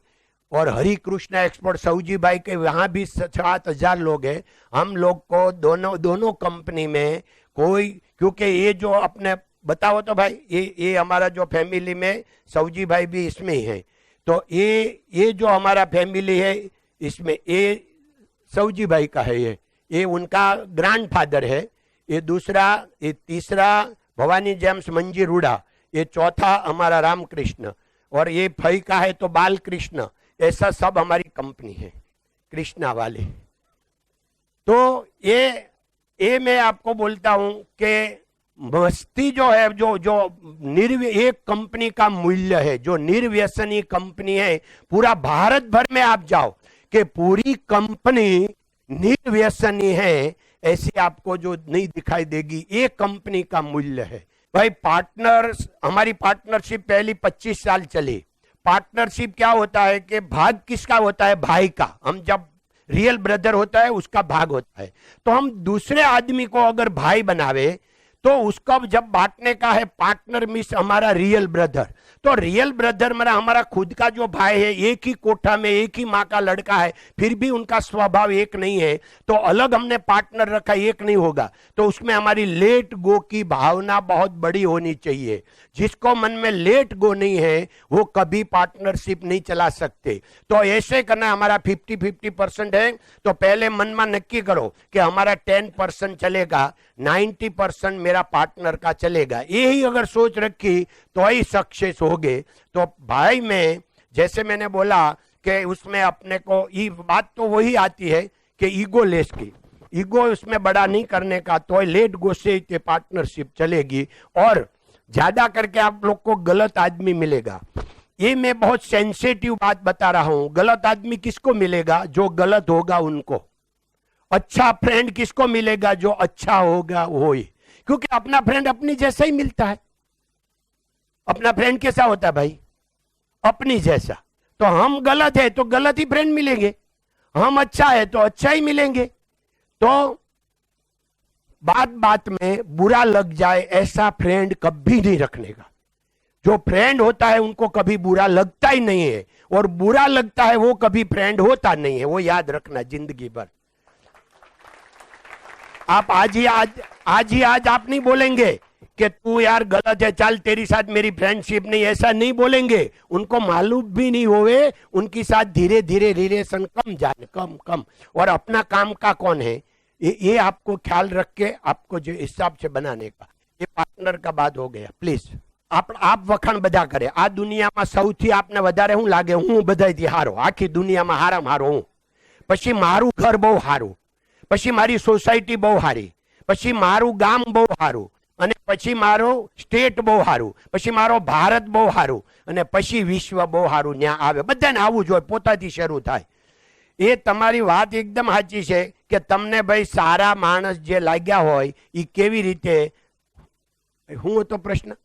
और हरि कृष्णा एक्सपोर्ट सऊजी भाई के वहां भी 7,000 लोग हैं। हम लोग को दोनों कंपनी में कोई, क्योंकि ये जो अपने बताओ तो भाई, ये हमारा जो फैमिली में सऊजी भाई भी इसमें ही है। तो ये जो हमारा फैमिली है इसमें ये सऊजी भाई का है, ये उनका ग्रैंड फादर है। ये दूसरा, ये तीसरा भवानी जेम्स मंजी रूडा, ये चौथा हमारा रामकृष्ण, और ये फई का है तो बाल कृष्ण। ऐसा सब हमारी कंपनी है, कृष्णा वाले। तो ये मैं आपको बोलता हूं कि मस्ती जो है, जो एक कंपनी का मूल्य है, जो निर्व्यसनी कंपनी है, पूरा भारत भर में आप जाओ कि पूरी कंपनी निर्व्यसनी है, ऐसी आपको जो नहीं दिखाई देगी। ये कंपनी का मूल्य है भाई। पार्टनर्स, हमारी पार्टनरशिप पहली 25 साल चली। पार्टनरशिप क्या होता है कि भाग किसका होता है? भाई का। हम जब रियल ब्रदर होता है उसका भाग होता है। तो हम दूसरे आदमी को अगर भाई बनावे तो उसका जब बांटने का है पार्टनर मीन्स हमारा रियल ब्रदर। तो रियल ब्रदर मेरा हमारा खुद का जो भाई है, एक ही कोठा में एक ही माँ का लड़का है, फिर भी उनका स्वभाव एक नहीं है, तो अलग हमने पार्टनर रखा, एक नहीं होगा। तो उसमें हमारी लेट गो की भावना बहुत बड़ी होनी चाहिए। जिसको मन में लेट गो नहीं है वो कभी पार्टनरशिप नहीं चला सकते। तो ऐसे करना, हमारा 50-50% है, तो पहले मन में नक्की करो कि हमारा 10% चलेगा, 90% मेरा पार्टनर का चलेगा। यही अगर सोच रखी तो ही सक्सेस हो गए। तो भाई में जैसे मैंने बोला कि उसमें अपने को ये बात तो वही आती है कि ईगो लेस की, ईगो उसमें बड़ा नहीं करने का, तो लेट गो से पार्टनरशिप चलेगी। और ज्यादा करके आप लोग को गलत आदमी मिलेगा। ये मैं बहुत सेंसिटिव बात बता रहा हूं। गलत आदमी किसको मिलेगा? जो गलत होगा उनको। अच्छा फ्रेंड किसको मिलेगा? जो अच्छा होगा वो ही। क्योंकि अपना फ्रेंड अपनी जैसा ही मिलता है। अपना फ्रेंड कैसा होता है भाई? अपनी जैसा। तो हम गलत है तो गलत ही फ्रेंड मिलेंगे, हम अच्छा है तो अच्छा ही मिलेंगे। तो बात बात में बुरा लग जाए ऐसा फ्रेंड कभी नहीं रखने का। जो फ्रेंड होता है उनको कभी बुरा लगता ही नहीं है, और बुरा लगता है वो कभी फ्रेंड होता नहीं है। वो याद रखना जिंदगी भर। आप आज ही आज आप नहीं बोलेंगे कि तू यार गलत है, चल तेरी साथ मेरी फ्रेंडशिप नहीं, ऐसा नहीं बोलेंगे। उनको मालूम भी नहीं होवे, उनकी साथ धीरे धीरे रिलेशन कम जाने, कम। और अपना काम का कौन है ये आपको ख्याल रख के आपको जो हिसाब से बनाने का। ये पार्टनर का बात हो गया। प्लीज आप वखाण बधा करे। आ दुनिया में सौथी आपने वधारे हूँ लागे? हूँ बधाईथी हारो, आखी दुनिया में हाराम हारो हूँ। पछी मारू घर बहु हारू, પછી મારી સોસાયટી બહુ હારી, પછી મારું ગામ બહુ હારું, અને પછી મારો સ્ટેટ બહુ હારું, પછી મારો ભારત બહુ હારું, અને પછી વિશ્વ બહુ હારું ન્યા આવે। બધાને આવવું જોઈએ, પોતાથી શરૂ થાય। એ તમારી વાત એકદમ સાચી છે કે તમને ભાઈ સારા માણસ જે લાગ્યા હોય એ કેવી રીતે, હું હતો પ્રશ્ન?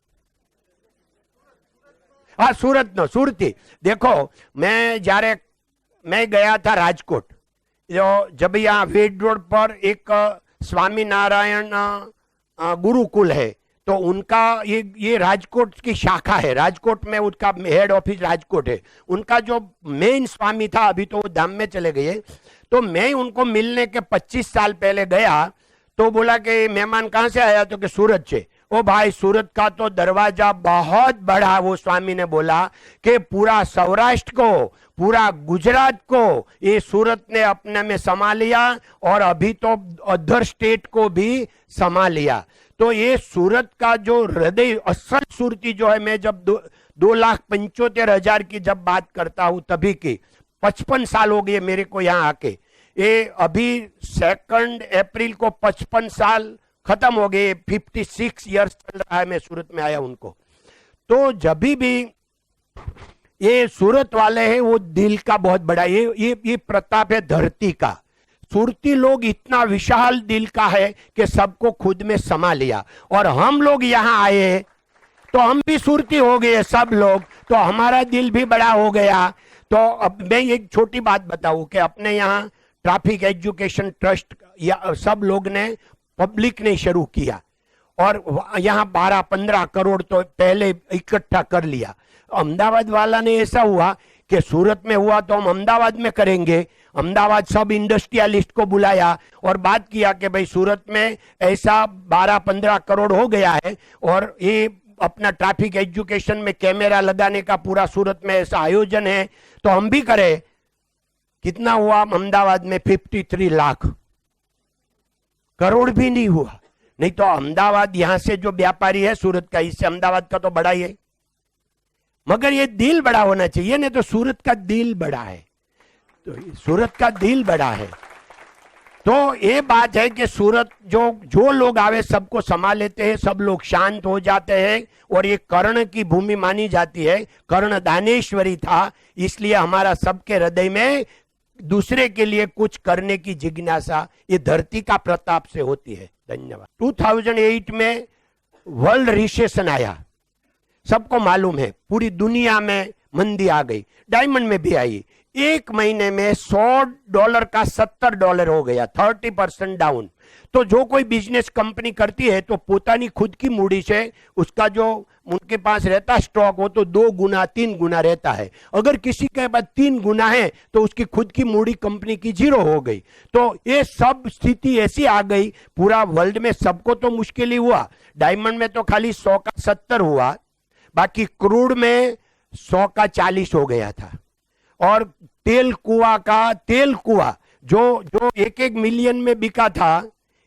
हाँ सूरत नो, सुरती। देखो मैं गया था राजकोट, जो जब यहाँ वेड रोड पर एक स्वामी नारायण गुरुकुल है, तो उनका ये राजकोट की शाखा है। राजकोट में उसका हेड ऑफिस राजकोट है। उनका जो मेन स्वामी था अभी तो वो धाम में चले गए। तो मैं उनको मिलने के 25 साल पहले गया, तो बोला कि मेहमान कहाँ से आया? तो कि सूरत से। ओ भाई सूरत का तो दरवाजा बहुत बड़ा। वो स्वामी ने बोला कि पूरा सौराष्ट्र को, पूरा गुजरात को ये सूरत ने अपने में समा लिया, और अभी तो अदर स्टेट को भी समा लिया। तो ये सूरत का जो हृदय असल सूरती जो है, मैं जब 2,75,000 की जब बात करता हूं तभी की, 55 साल हो गए मेरे को यहाँ आके। ये अभी 2 अप्रैल को 55 साल खत्म हो गए। 56 इयर्स चल रहा है मैं सूरत में आया उनको। तो जब भी ये सूरत वाले हैं वो दिल का बहुत बड़ा, ये प्रताप है धरती का। सूरती लोग इतना विशाल दिल का है कि सबको खुद में समा लिया। और हम लोग यहाँ आए तो हम भी सूरती हो गए सब लोग, तो हमारा दिल भी बड़ा हो गया। तो अब मैं एक छोटी बात बताऊं कि अपने यहाँ ट्रैफिक एजुकेशन ट्रस्ट या सब लोग ने, पब्लिक ने शुरू किया, और यहाँ 12-15 करोड़ तो पहले इकट्ठा कर लिया। अहमदाबाद वाला ने ऐसा हुआ कि सूरत में हुआ तो हम अहमदाबाद में करेंगे। अहमदाबाद सब इंडस्ट्रियलिस्ट को बुलाया और बात किया कि भाई सूरत में ऐसा 12-15 करोड़ हो गया है, और ये अपना ट्रैफिक एजुकेशन में कैमरा लगाने का पूरा सूरत में ऐसा आयोजन है, तो हम भी करें। कितना हुआ अहमदाबाद में? 53 लाख। करोड़ भी नहीं हुआ। नहीं तो अहमदाबाद यहां से जो व्यापारी है सूरत का, इससे अहमदाबाद का तो बड़ा ही है, मगर ये दिल बड़ा होना चाहिए। नहीं तो सूरत का दिल बड़ा है, तो सूरत का दिल बड़ा है। तो ये बात है कि सूरत जो लोग आवे सबको समा लेते हैं, सब लोग शांत हो जाते हैं। और ये कर्ण की भूमि मानी जाती है, कर्ण दानेश्वरी था, इसलिए हमारा सबके हृदय में दूसरे के लिए कुछ करने की जिज्ञासा ये धरती का प्रताप से होती है। धन्यवाद। 2008 में वर्ल्ड रिसेशन आया, सबको मालूम है, पूरी दुनिया में मंदी आ गई, डायमंड में भी आई, एक महीने में $100 का $70 हो गया, 30% डाउन। तो जो कोई बिजनेस कंपनी करती है तो पोतानी खुद की मूडी से उसका जो उनके पास रहता स्टॉक वो तो 2 गुना 3 गुना रहता है। अगर किसी के पास 3 गुना है तो उसकी खुद की मूडी कंपनी की 0 हो गई। तो ये सब स्थिति ऐसी आ गई, पूरा वर्ल्ड में सबको तो मुश्किल ही हुआ। डायमंड में तो खाली 100 का 70 हुआ, बाकी क्रूड में 100 का 40 हो गया था। और तेल कुआ जो जो 1-1 मिलियन में बिका था,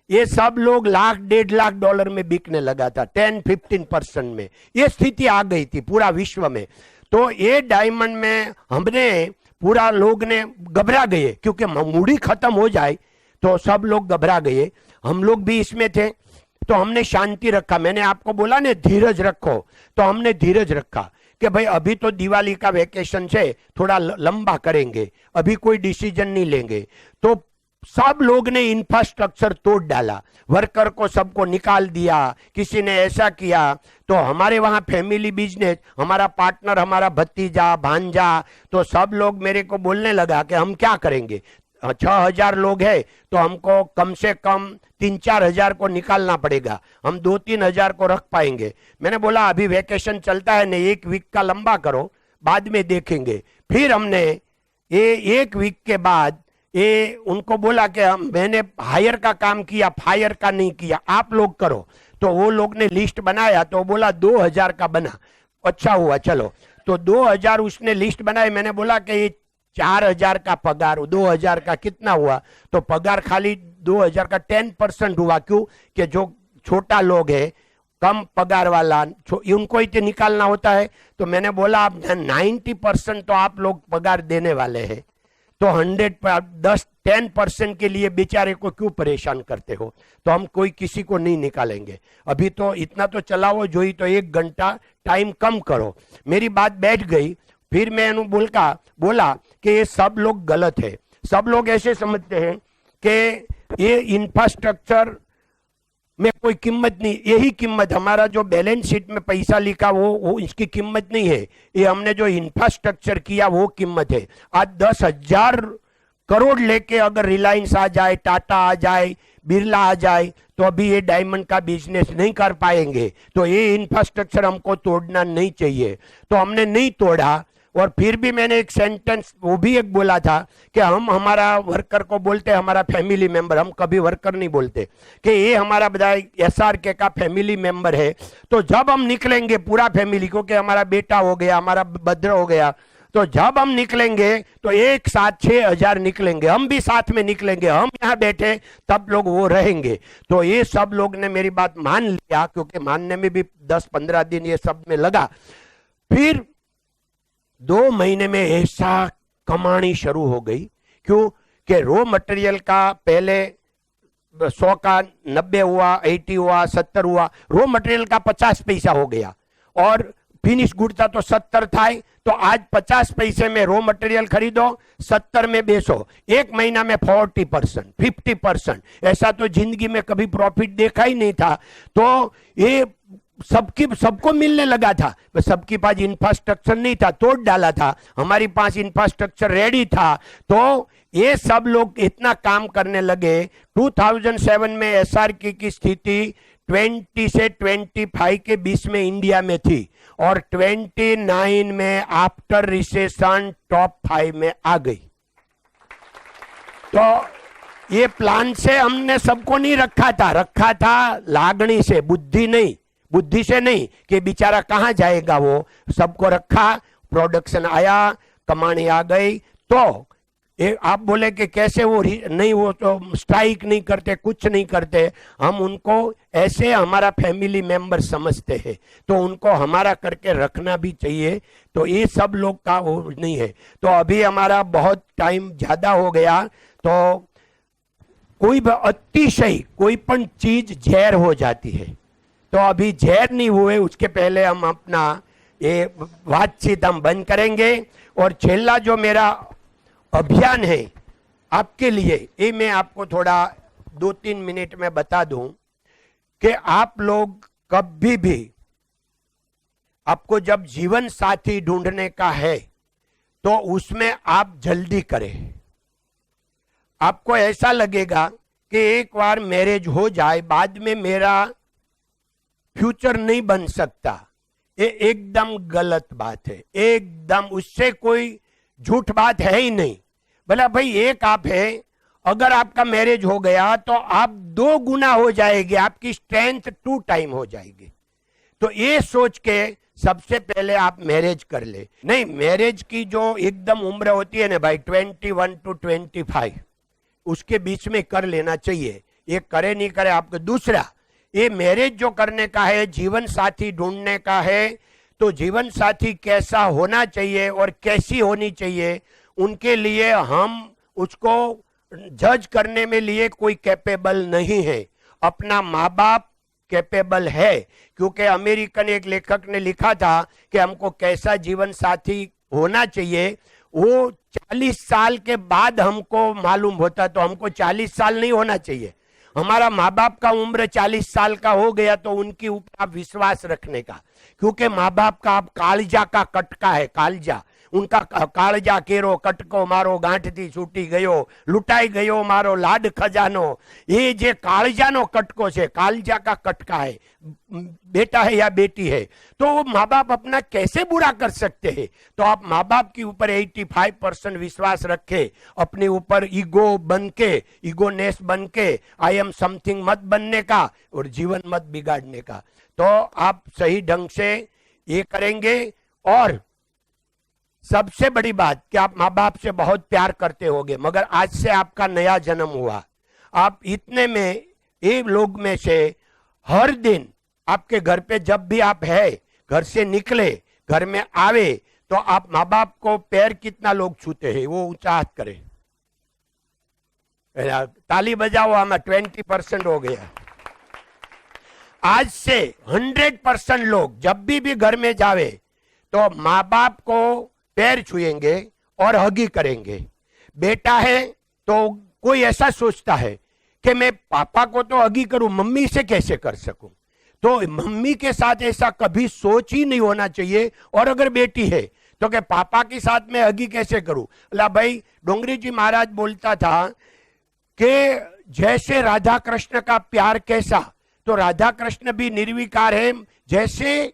ये सब लोग $1 लाख 1.5 लाख में बिकने लगा था, 10-15% में। ये स्थिति आ गई थी पूरा विश्व में। तो ये डायमंड में हमने पूरा लोग ने घबरा गए, क्योंकि मूडी खत्म हो जाए तो सब लोग घबरा गए। हम लोग भी इसमें थे, तो हमने शांति रखा। मैंने आपको बोला ने धीरज रखो, तो हमने धीरज रखा कि भाई अभी तो दिवाली का वेकेशन है, थोड़ा लंबा करेंगे, अभी कोई डिसीजन नहीं लेंगे। तो सब लोग ने इंफ्रास्ट्रक्चर तोड़ डाला, वर्कर को सबको निकाल दिया, किसी ने ऐसा किया। तो हमारे वहां फैमिली बिजनेस, हमारा पार्टनर, हमारा भतीजा भांजा, तो सब लोग मेरे को बोलने लगा कि हम क्या करेंगे, 6,000 लोग हैं तो हमको कम से कम 3-4 हजार को निकालना पड़ेगा, हम 2-3 हजार को रख पाएंगे। मैंने बोला अभी वेकेशन चलता है ना, 1 वीक का लंबा करो, बाद में देखेंगे। फिर हमने ये 1 वीक के बाद ये उनको बोला कि मैंने हायर का काम किया, फायर का नहीं किया, आप लोग करो। तो वो लोग ने लिस्ट बनाया, तो बोला 2,000 का बना, अच्छा हुआ चलो। तो 2,000 उसने लिस्ट बनाई। मैंने बोला कि ये 4,000 का पगार, 2,000 का कितना हुआ? तो पगार खाली 2,000 का 10% हुआ। क्यों? कि जो छोटा लोग है, कम पगार वाला, उनको ही तो निकालना होता है। तो मैंने बोला आप 90% तो आप लोग पगार देने वाले हैं, तो 10% के लिए बेचारे को क्यों परेशान करते हो? तो हम कोई किसी को नहीं निकालेंगे, अभी तो इतना तो चलाओ, जो ही तो 1 घंटा टाइम कम करो। मेरी बात बैठ गई। फिर मैंने बोला कि ये सब लोग गलत है। सब लोग ऐसे समझते हैं कि ये इंफ्रास्ट्रक्चर में कोई कीमत नहीं, यही कीमत, हमारा जो बैलेंस शीट में पैसा लिखा वो इसकी कीमत नहीं है, ये हमने जो इंफ्रास्ट्रक्चर किया वो कीमत है। आज 10,000 करोड़ लेके अगर रिलायंस आ जाए, टाटा आ जाए, बिरला आ जाए, तो अभी ये डायमंड का बिजनेस नहीं कर पाएंगे। तो ये इंफ्रास्ट्रक्चर हमको तोड़ना नहीं चाहिए, तो हमने नहीं तोड़ा। और फिर भी मैंने एक सेंटेंस वो भी एक बोला था कि हम हमारा वर्कर को बोलते हैं हमारा फैमिली मेंबर, हम कभी वर्कर नहीं बोलते, कि ये हमारा बजाय SRK का फैमिली मेंबर है। तो जब हम निकलेंगे पूरा फैमिली को, कि हमारा बेटा हो गया, हमारा भद्र हो गया, तो जब हम निकलेंगे तो एक साथ 6,000 निकलेंगे, हम भी साथ में निकलेंगे, हम यहाँ बैठे तब लोग वो रहेंगे। तो ये सब लोग ने मेरी बात मान लिया, क्योंकि मानने में भी 10-15 दिन ये सब में लगा। फिर 2 महीने में ऐसा कमानी शुरू हो गई। क्यों? कि रॉ मटेरियल का पहले 100 का 90 हुआ, 80 हुआ, 70 हुआ, रॉ मटेरियल का 50 पैसा हो गया, और फिनिश गुड था तो 70 था। तो आज 50 पैसे में रॉ मटेरियल खरीदो, 70 में बेचो, 1 महीना में 40%, 50%। ऐसा तो जिंदगी में कभी प्रॉफिट देखा ही नहीं था। तो ये सबको मिलने लगा था। सबके पास इंफ्रास्ट्रक्चर नहीं था, तोड़ डाला था, हमारे पास इंफ्रास्ट्रक्चर रेडी था। तो ये सब लोग इतना काम करने लगे। 2007 में SRK की स्थिति 20 से 25 के बीच में इंडिया में थी, और 29 में आफ्टर रिसेशन टॉप 5 में आ गई। तो ये प्लान से हमने सबको नहीं रखा था लागणी से, बुद्धि से नहीं कि बेचारा कहां जाएगा, वो सबको रखा। प्रोडक्शन आया, कमानी आ गई। तो आप बोले कि कैसे वो नहीं, वो तो स्ट्राइक नहीं करते, कुछ नहीं करते। हम उनको ऐसे हमारा फैमिली मेंबर समझते हैं, तो उनको हमारा करके रखना भी चाहिए। तो ये सब लोग का वो नहीं है। तो अभी हमारा बहुत टाइम ज्यादा हो गया। तो कोई अतिशय कोई पण चीज जहर हो जाती है, तो अभी जहर नहीं हुए उसके पहले हम अपना ये बातचीत हम बंद करेंगे। और छेल्ला जो मेरा अभियान है आपके लिए, ये मैं आपको थोड़ा 2-3 मिनट में बता दूं कि आप लोग कभी भी, आपको जब जीवन साथी ढूंढने का है तो उसमें आप जल्दी करें। आपको ऐसा लगेगा कि एक बार मैरिज हो जाए बाद में मेरा फ्यूचर नहीं बन सकता, ये एकदम गलत बात है। एकदम उससे कोई झूठ बात है ही नहीं। बोला भाई एक आप है, अगर आपका मैरिज हो गया तो आप 2 गुना हो जाएगी, आपकी स्ट्रेंथ 2 टाइम हो जाएगी। तो ये सोच के सबसे पहले आप मैरिज कर ले। नहीं, मैरिज की जो एकदम उम्र होती है ना भाई 21 to 25, उसके बीच में कर लेना चाहिए। ये करे नहीं करे आपको। दूसरा, ये मैरिज जो करने का है, जीवन साथी ढूंढने का है, तो जीवन साथी कैसा होना चाहिए और कैसी होनी चाहिए, उनके लिए हम उसको जज करने में लिए कोई कैपेबल नहीं है। अपना माँ बाप कैपेबल है, क्योंकि अमेरिकन एक लेखक ने लिखा था कि हमको कैसा जीवन साथी होना चाहिए वो 40 साल के बाद हमको मालूम होता, तो हमको 40 साल नहीं होना चाहिए। हमारा माँ बाप का उम्र 40 साल का हो गया तो उनके ऊपर आप विश्वास रखने का, क्योंकि माँ बाप का आप कालजा का कटका है, कालजा उनका कालजा केरो कटको मारो गांठથી છૂટી ગયો, लुटाई गयो मारो लाड खजानो, ये जे कालजानो कटको છે, कालजा का कटका है, बेटा है या बेटी है, तो वो माँ बाप अपना कैसे बुरा कर सकते हैं। तो आप माँ बाप के ऊपर 85% विश्वास रखे, अपने ऊपर ईगो बन के, ईगोनेस बन के, आई एम समथिंग मत बनने का और जीवन मत बिगाड़ने का। तो आप सही ढंग से ये करेंगे। और सबसे बड़ी बात कि आप माँ बाप से बहुत प्यार करते होंगे, मगर आज से आपका नया जन्म हुआ, आप इतने में एक लोग में से हर दिन आपके घर पे जब भी आप है, घर से निकले, घर में आवे, तो आप माँ बाप को पैर कितना लोग छूते हैं वो ऊंचा हाथ करें। ताली बजाओ, हमें 20% हो गया। आज से 100% लोग जब भी घर में जावे तो माँ बाप को पैर छुएंगे और हगी करेंगे। बेटा है तो कोई ऐसा सोचता है कि मैं पापा को तो हगी करूं, मम्मी से कैसे कर सकूं, तो मम्मी के साथ ऐसा कभी सोच ही नहीं होना चाहिए। और अगर बेटी है तो कि पापा के साथ मैं हगी कैसे करूं। अला भाई डोंगरी जी महाराज बोलता था कि जैसे राधा कृष्ण का प्यार कैसा, तो राधा कृष्ण भी निर्विकार है, जैसे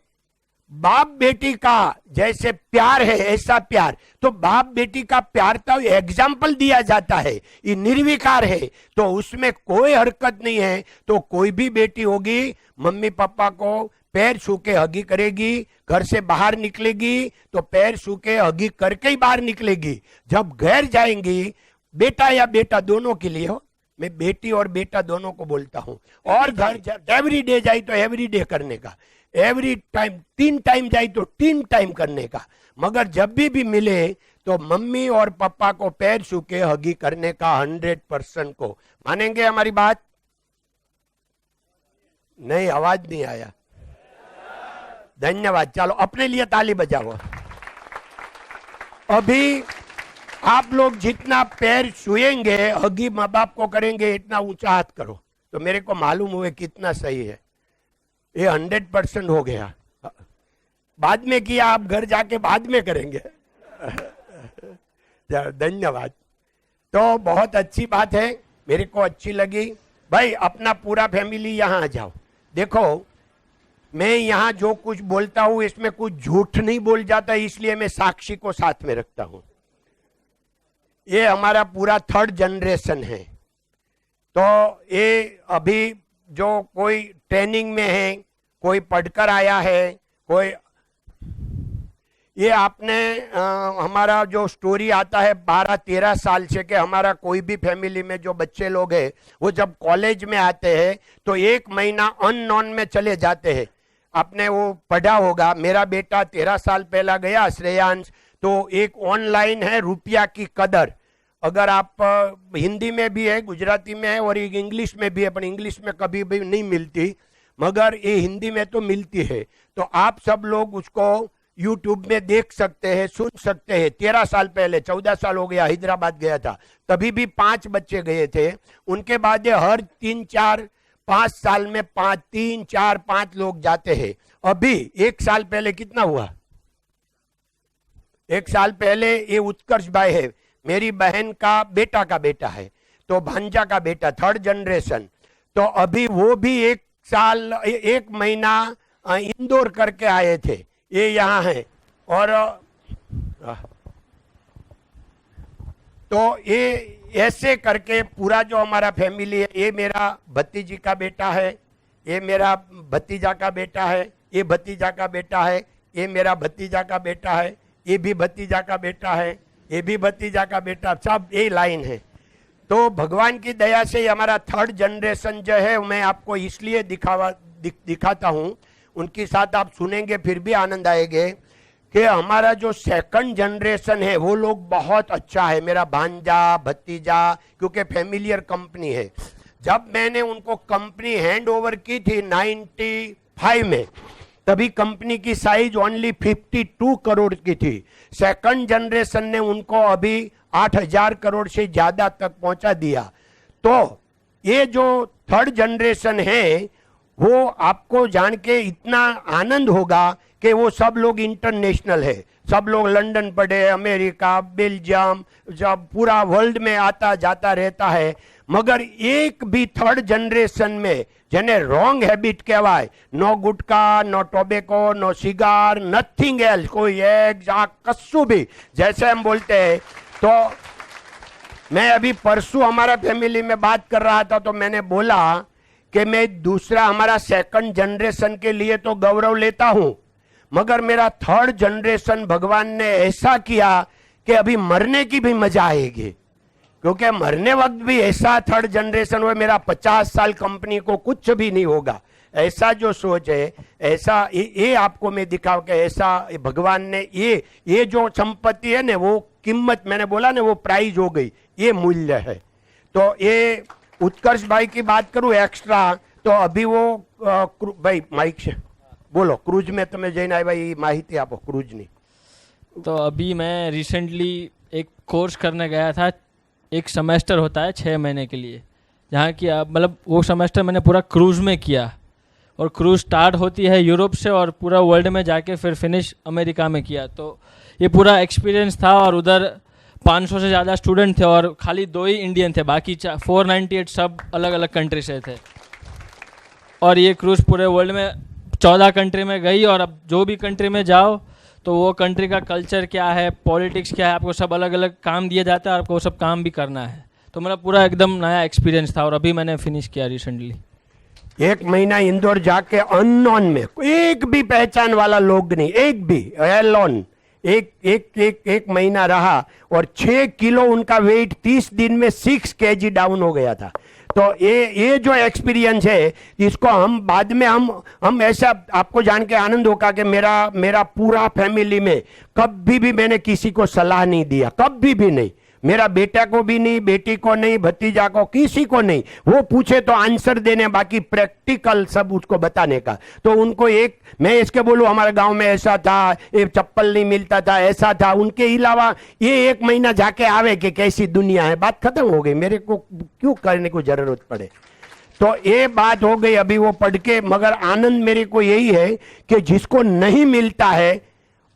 बाप बेटी का जैसे प्यार है ऐसा प्यार, तो बाप बेटी का प्यार तो एग्जाम्पल दिया जाता है, ये निर्विकार है, तो उसमें कोई हरकत नहीं है। तो कोई भी बेटी होगी मम्मी पापा को पैर छू के हगी करेगी, घर से बाहर निकलेगी तो पैर छू के हगी करके ही बाहर निकलेगी। जब घर जाएंगी, बेटा या बेटा दोनों के लिए हो, मैं बेटी और बेटा दोनों को बोलता हूं, और घर एवरी डे जाए तो एवरी डे करने का, एवरी टाइम 3 टाइम जाए तो 3 टाइम करने का, मगर जब भी मिले तो मम्मी और पापा को पैर छू के हगी करने का 100% को। मानेंगे हमारी बात? नहीं, आवाज नहीं आया। धन्यवाद। चलो अपने लिए ताली बजाओ। अभी आप लोग जितना पैर छुएंगे, हगी माँ बाप को करेंगे, इतना ऊंचा हाथ करो तो मेरे को मालूम हुए कितना सही है। ये 100% हो गया। बाद में किया, आप घर जाके बाद में करेंगे। धन्यवाद। तो बहुत अच्छी बात है, मेरे को अच्छी लगी। भाई अपना पूरा फैमिली यहाँ आ जाओ। देखो मैं यहाँ जो कुछ बोलता हूँ इसमें कुछ झूठ नहीं बोल जाता, इसलिए मैं साक्षी को साथ में रखता हूँ। ये हमारा पूरा 3rd जनरेशन है। तो ये अभी जो कोई ट्रेनिंग में है, कोई पढ़कर आया है, कोई ये आपने हमारा जो स्टोरी आता है 12-13 साल से कि हमारा कोई भी फैमिली में जो बच्चे लोग हैं वो जब कॉलेज में आते हैं तो 1 महीना अननोन में चले जाते हैं। आपने वो पढ़ा होगा, मेरा बेटा 13 साल पहला गया श्रेयांश, तो एक ऑनलाइन है रुपया की कदर। अगर आप हिंदी में भी है, गुजराती में है और एक इंग्लिश में भी है, पर इंग्लिश में कभी भी नहीं मिलती, मगर ये हिंदी में तो मिलती है। तो आप सब लोग उसको यूट्यूब में देख सकते हैं, सुन सकते हैं। 13 साल पहले, 14 साल हो गया, हैदराबाद गया था, तभी भी 5 बच्चे गए थे। उनके बाद हर 3-4-5 साल में 3-4-5 लोग जाते हैं। अभी 1 साल पहले कितना हुआ? 1 साल पहले ये उत्कर्ष भाई है, मेरी बहन का बेटा है, तो भांजा का बेटा, 3rd जनरेशन। तो अभी वो भी 1 साल 1 महीना इंदौर करके आए थे, ये यहाँ है। और तो ये ऐसे करके पूरा जो हमारा फैमिली है, ये मेरा भतीजी का बेटा है, ये मेरा भतीजा का बेटा है, ये भतीजा का बेटा है, ये मेरा भतीजा का बेटा है, ये भी भतीजा का बेटा है, ये भी भतीजा का बेटा, सब ये लाइन है। तो भगवान की दया से हमारा 3rd जनरेशन जो है, मैं आपको इसलिए दिखाता हूँ, उनके साथ आप सुनेंगे फिर भी आनंद आएंगे कि हमारा जो 2nd जनरेशन है वो लोग बहुत अच्छा है, मेरा भांजा भतीजा, क्योंकि फैमिलियर कंपनी है। जब मैंने उनको कंपनी हैंड ओवर की थी 95 में, तभी कंपनी की साइज ओनली 52 करोड़ की थी। 2nd जनरेशन ने उनको अभी 8000 करोड़ से ज्यादा तक पहुंचा दिया। तो ये जो 3rd जनरेशन है वो आपको जान के इतना आनंद होगा कि वो सब लोग इंटरनेशनल है, सब लोग लंदन पढ़े, अमेरिका, बेल्जियम, जब पूरा वर्ल्ड में आता जाता रहता है। मगर एक भी 3rd जनरेशन में જેને રોંગ હેબિટ કહેવાય, નો ગુટકા, નો ટોબેકો, નો સિગાર, નથિંગ એલ્સ, कोई एक कस्सू भी, जैसे हम बोलते हैं। तो मैं अभी परसों हमारा फैमिली में बात कर रहा था, तो मैंने बोला कि मैं दूसरा हमारा 2nd जनरेशन के लिए तो गौरव लेता हूं, मगर मेरा 3rd जनरेशन भगवान ने ऐसा किया कि अभी मरने की भी मजा आएगी, क्योंकि मरने वक्त भी ऐसा 3rd जनरेशन हुआ, मेरा 50 साल कंपनी को कुछ भी नहीं होगा, ऐसा जो सोच है, ऐसा ये आपको मैं दिखाऊं कि ऐसा भगवान ने ये जो संपत्ति है ना, वो कीमत, मैंने बोला ना, वो प्राइज हो गई, ये मूल्य है। तो ये उत्कर्ष भाई की बात करूं एक्स्ट्रा, तो अभी वो भाई माइक से बोलो, क्रूज में तुम्हें जैन आए भाई माहिती आपो क्रूज नहीं। तो अभी मैं रिसेंटली एक कोर्स करने गया था, एक सेमेस्टर होता है 6 महीने के लिए, जहाँ की मतलब वो सेमेस्टर मैंने पूरा क्रूज़ में किया, और क्रूज़ स्टार्ट होती है यूरोप से और पूरा वर्ल्ड में जाके फिर फिनिश अमेरिका में किया। तो ये पूरा एक्सपीरियंस था, और उधर 500 से ज़्यादा स्टूडेंट थे और खाली 2 ही इंडियन थे, बाकी 498 सब अलग अलग कंट्री से थे। और ये क्रूज़ पूरे वर्ल्ड में 14 कंट्री में गई, और अब जो भी कंट्री में जाओ तो वो कंट्री का कल्चर क्या है, पॉलिटिक्स क्या है, आपको सब अलग अलग काम दिया जाता है, आपको वो सब काम भी करना है। तो मेरा पूरा एकदम नया एक्सपीरियंस था, और अभी मैंने फिनिश किया रिसेंटली। 1 महीना इंदौर जाके अननोन में, एक भी पहचान वाला लोग नहीं, एक भी, एलोन, एक महीना रहा, और 6 किलो उनका वेट 30 दिन में 6 kg डाउन हो गया था। तो ये जो एक्सपीरियंस है, इसको हम बाद में हम ऐसा आपको जान के आनंद होगा कि मेरा पूरा फैमिली में कभी भी मैंने किसी को सलाह नहीं दिया, कभी भी नहीं, मेरा बेटा को भी नहीं, बेटी को नहीं, भतीजा को, किसी को नहीं। वो पूछे तो आंसर देने, बाकी प्रैक्टिकल सब उसको बताने का। तो उनको एक, मैं इसके बोलूं हमारे गांव में ऐसा था, ये चप्पल नहीं मिलता था, ऐसा था, उनके अलावा ये 1 महीना जाके आवे कि कैसी दुनिया है, बात खत्म हो गई, मेरे को क्यों करने को जरूरत पड़े। तो ये बात हो गई अभी वो पढ़ के। मगर आनंद मेरे को यही है कि जिसको नहीं मिलता है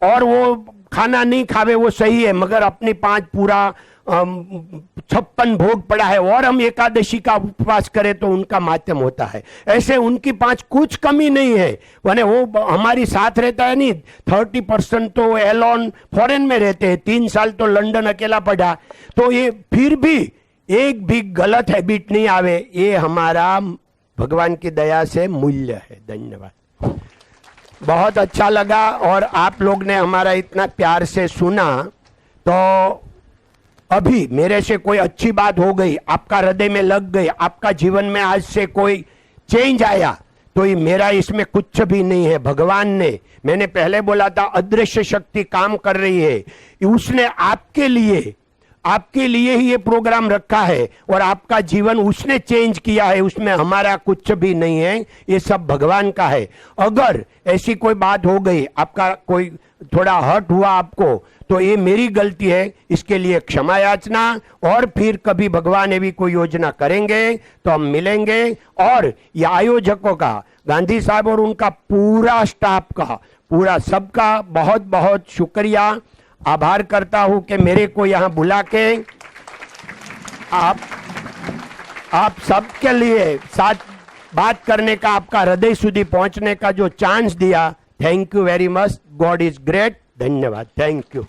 और वो खाना नहीं खावे वो सही है, मगर अपनी 5 पूरा 56 भोग पड़ा है और हम एकादशी का उपवास करें तो उनका माध्यम होता है। ऐसे उनकी 5 कुछ कमी नहीं है, माने वो हमारी साथ रहता है नहीं। 30% तो एलोन फॉरेन में रहते हैं, 3 साल तो लंदन अकेला पढ़ा। तो ये फिर भी एक भी गलत हैबिट नहीं आवे, ये हमारा भगवान की दया से मूल्य है। धन्यवाद, बहुत अच्छा लगा और आप लोग ने हमारा इतना प्यार से सुना। तो अभी मेरे से कोई अच्छी बात हो गई, आपका हृदय में लग गई, आपका जीवन में आज से कोई चेंज आया, तो ये मेरा इसमें कुछ भी नहीं है। भगवान ने, मैंने पहले बोला था अदृश्य शक्ति काम कर रही है, उसने आपके लिए ही ये प्रोग्राम रखा है और आपका जीवन उसने चेंज किया है, उसमें हमारा कुछ भी नहीं है, ये सब भगवान का है। अगर ऐसी कोई बात हो गई, आपका कोई थोड़ा हर्ट हुआ आपको, तो ये मेरी गलती है, इसके लिए क्षमा याचना। और फिर कभी भगवान ये भी कोई योजना करेंगे तो हम मिलेंगे। और ये आयोजकों का, गांधी साहब और उनका पूरा स्टाफ का, पूरा सबका बहुत बहुत शुक्रिया। आभार करता हूं कि मेरे को यहां बुला के आप सबके लिए साथ बात करने का, आपका हृदय સુધી पहुंचने का जो चांस दिया, thank you very much. God is great. धन्यवाद. Thank you.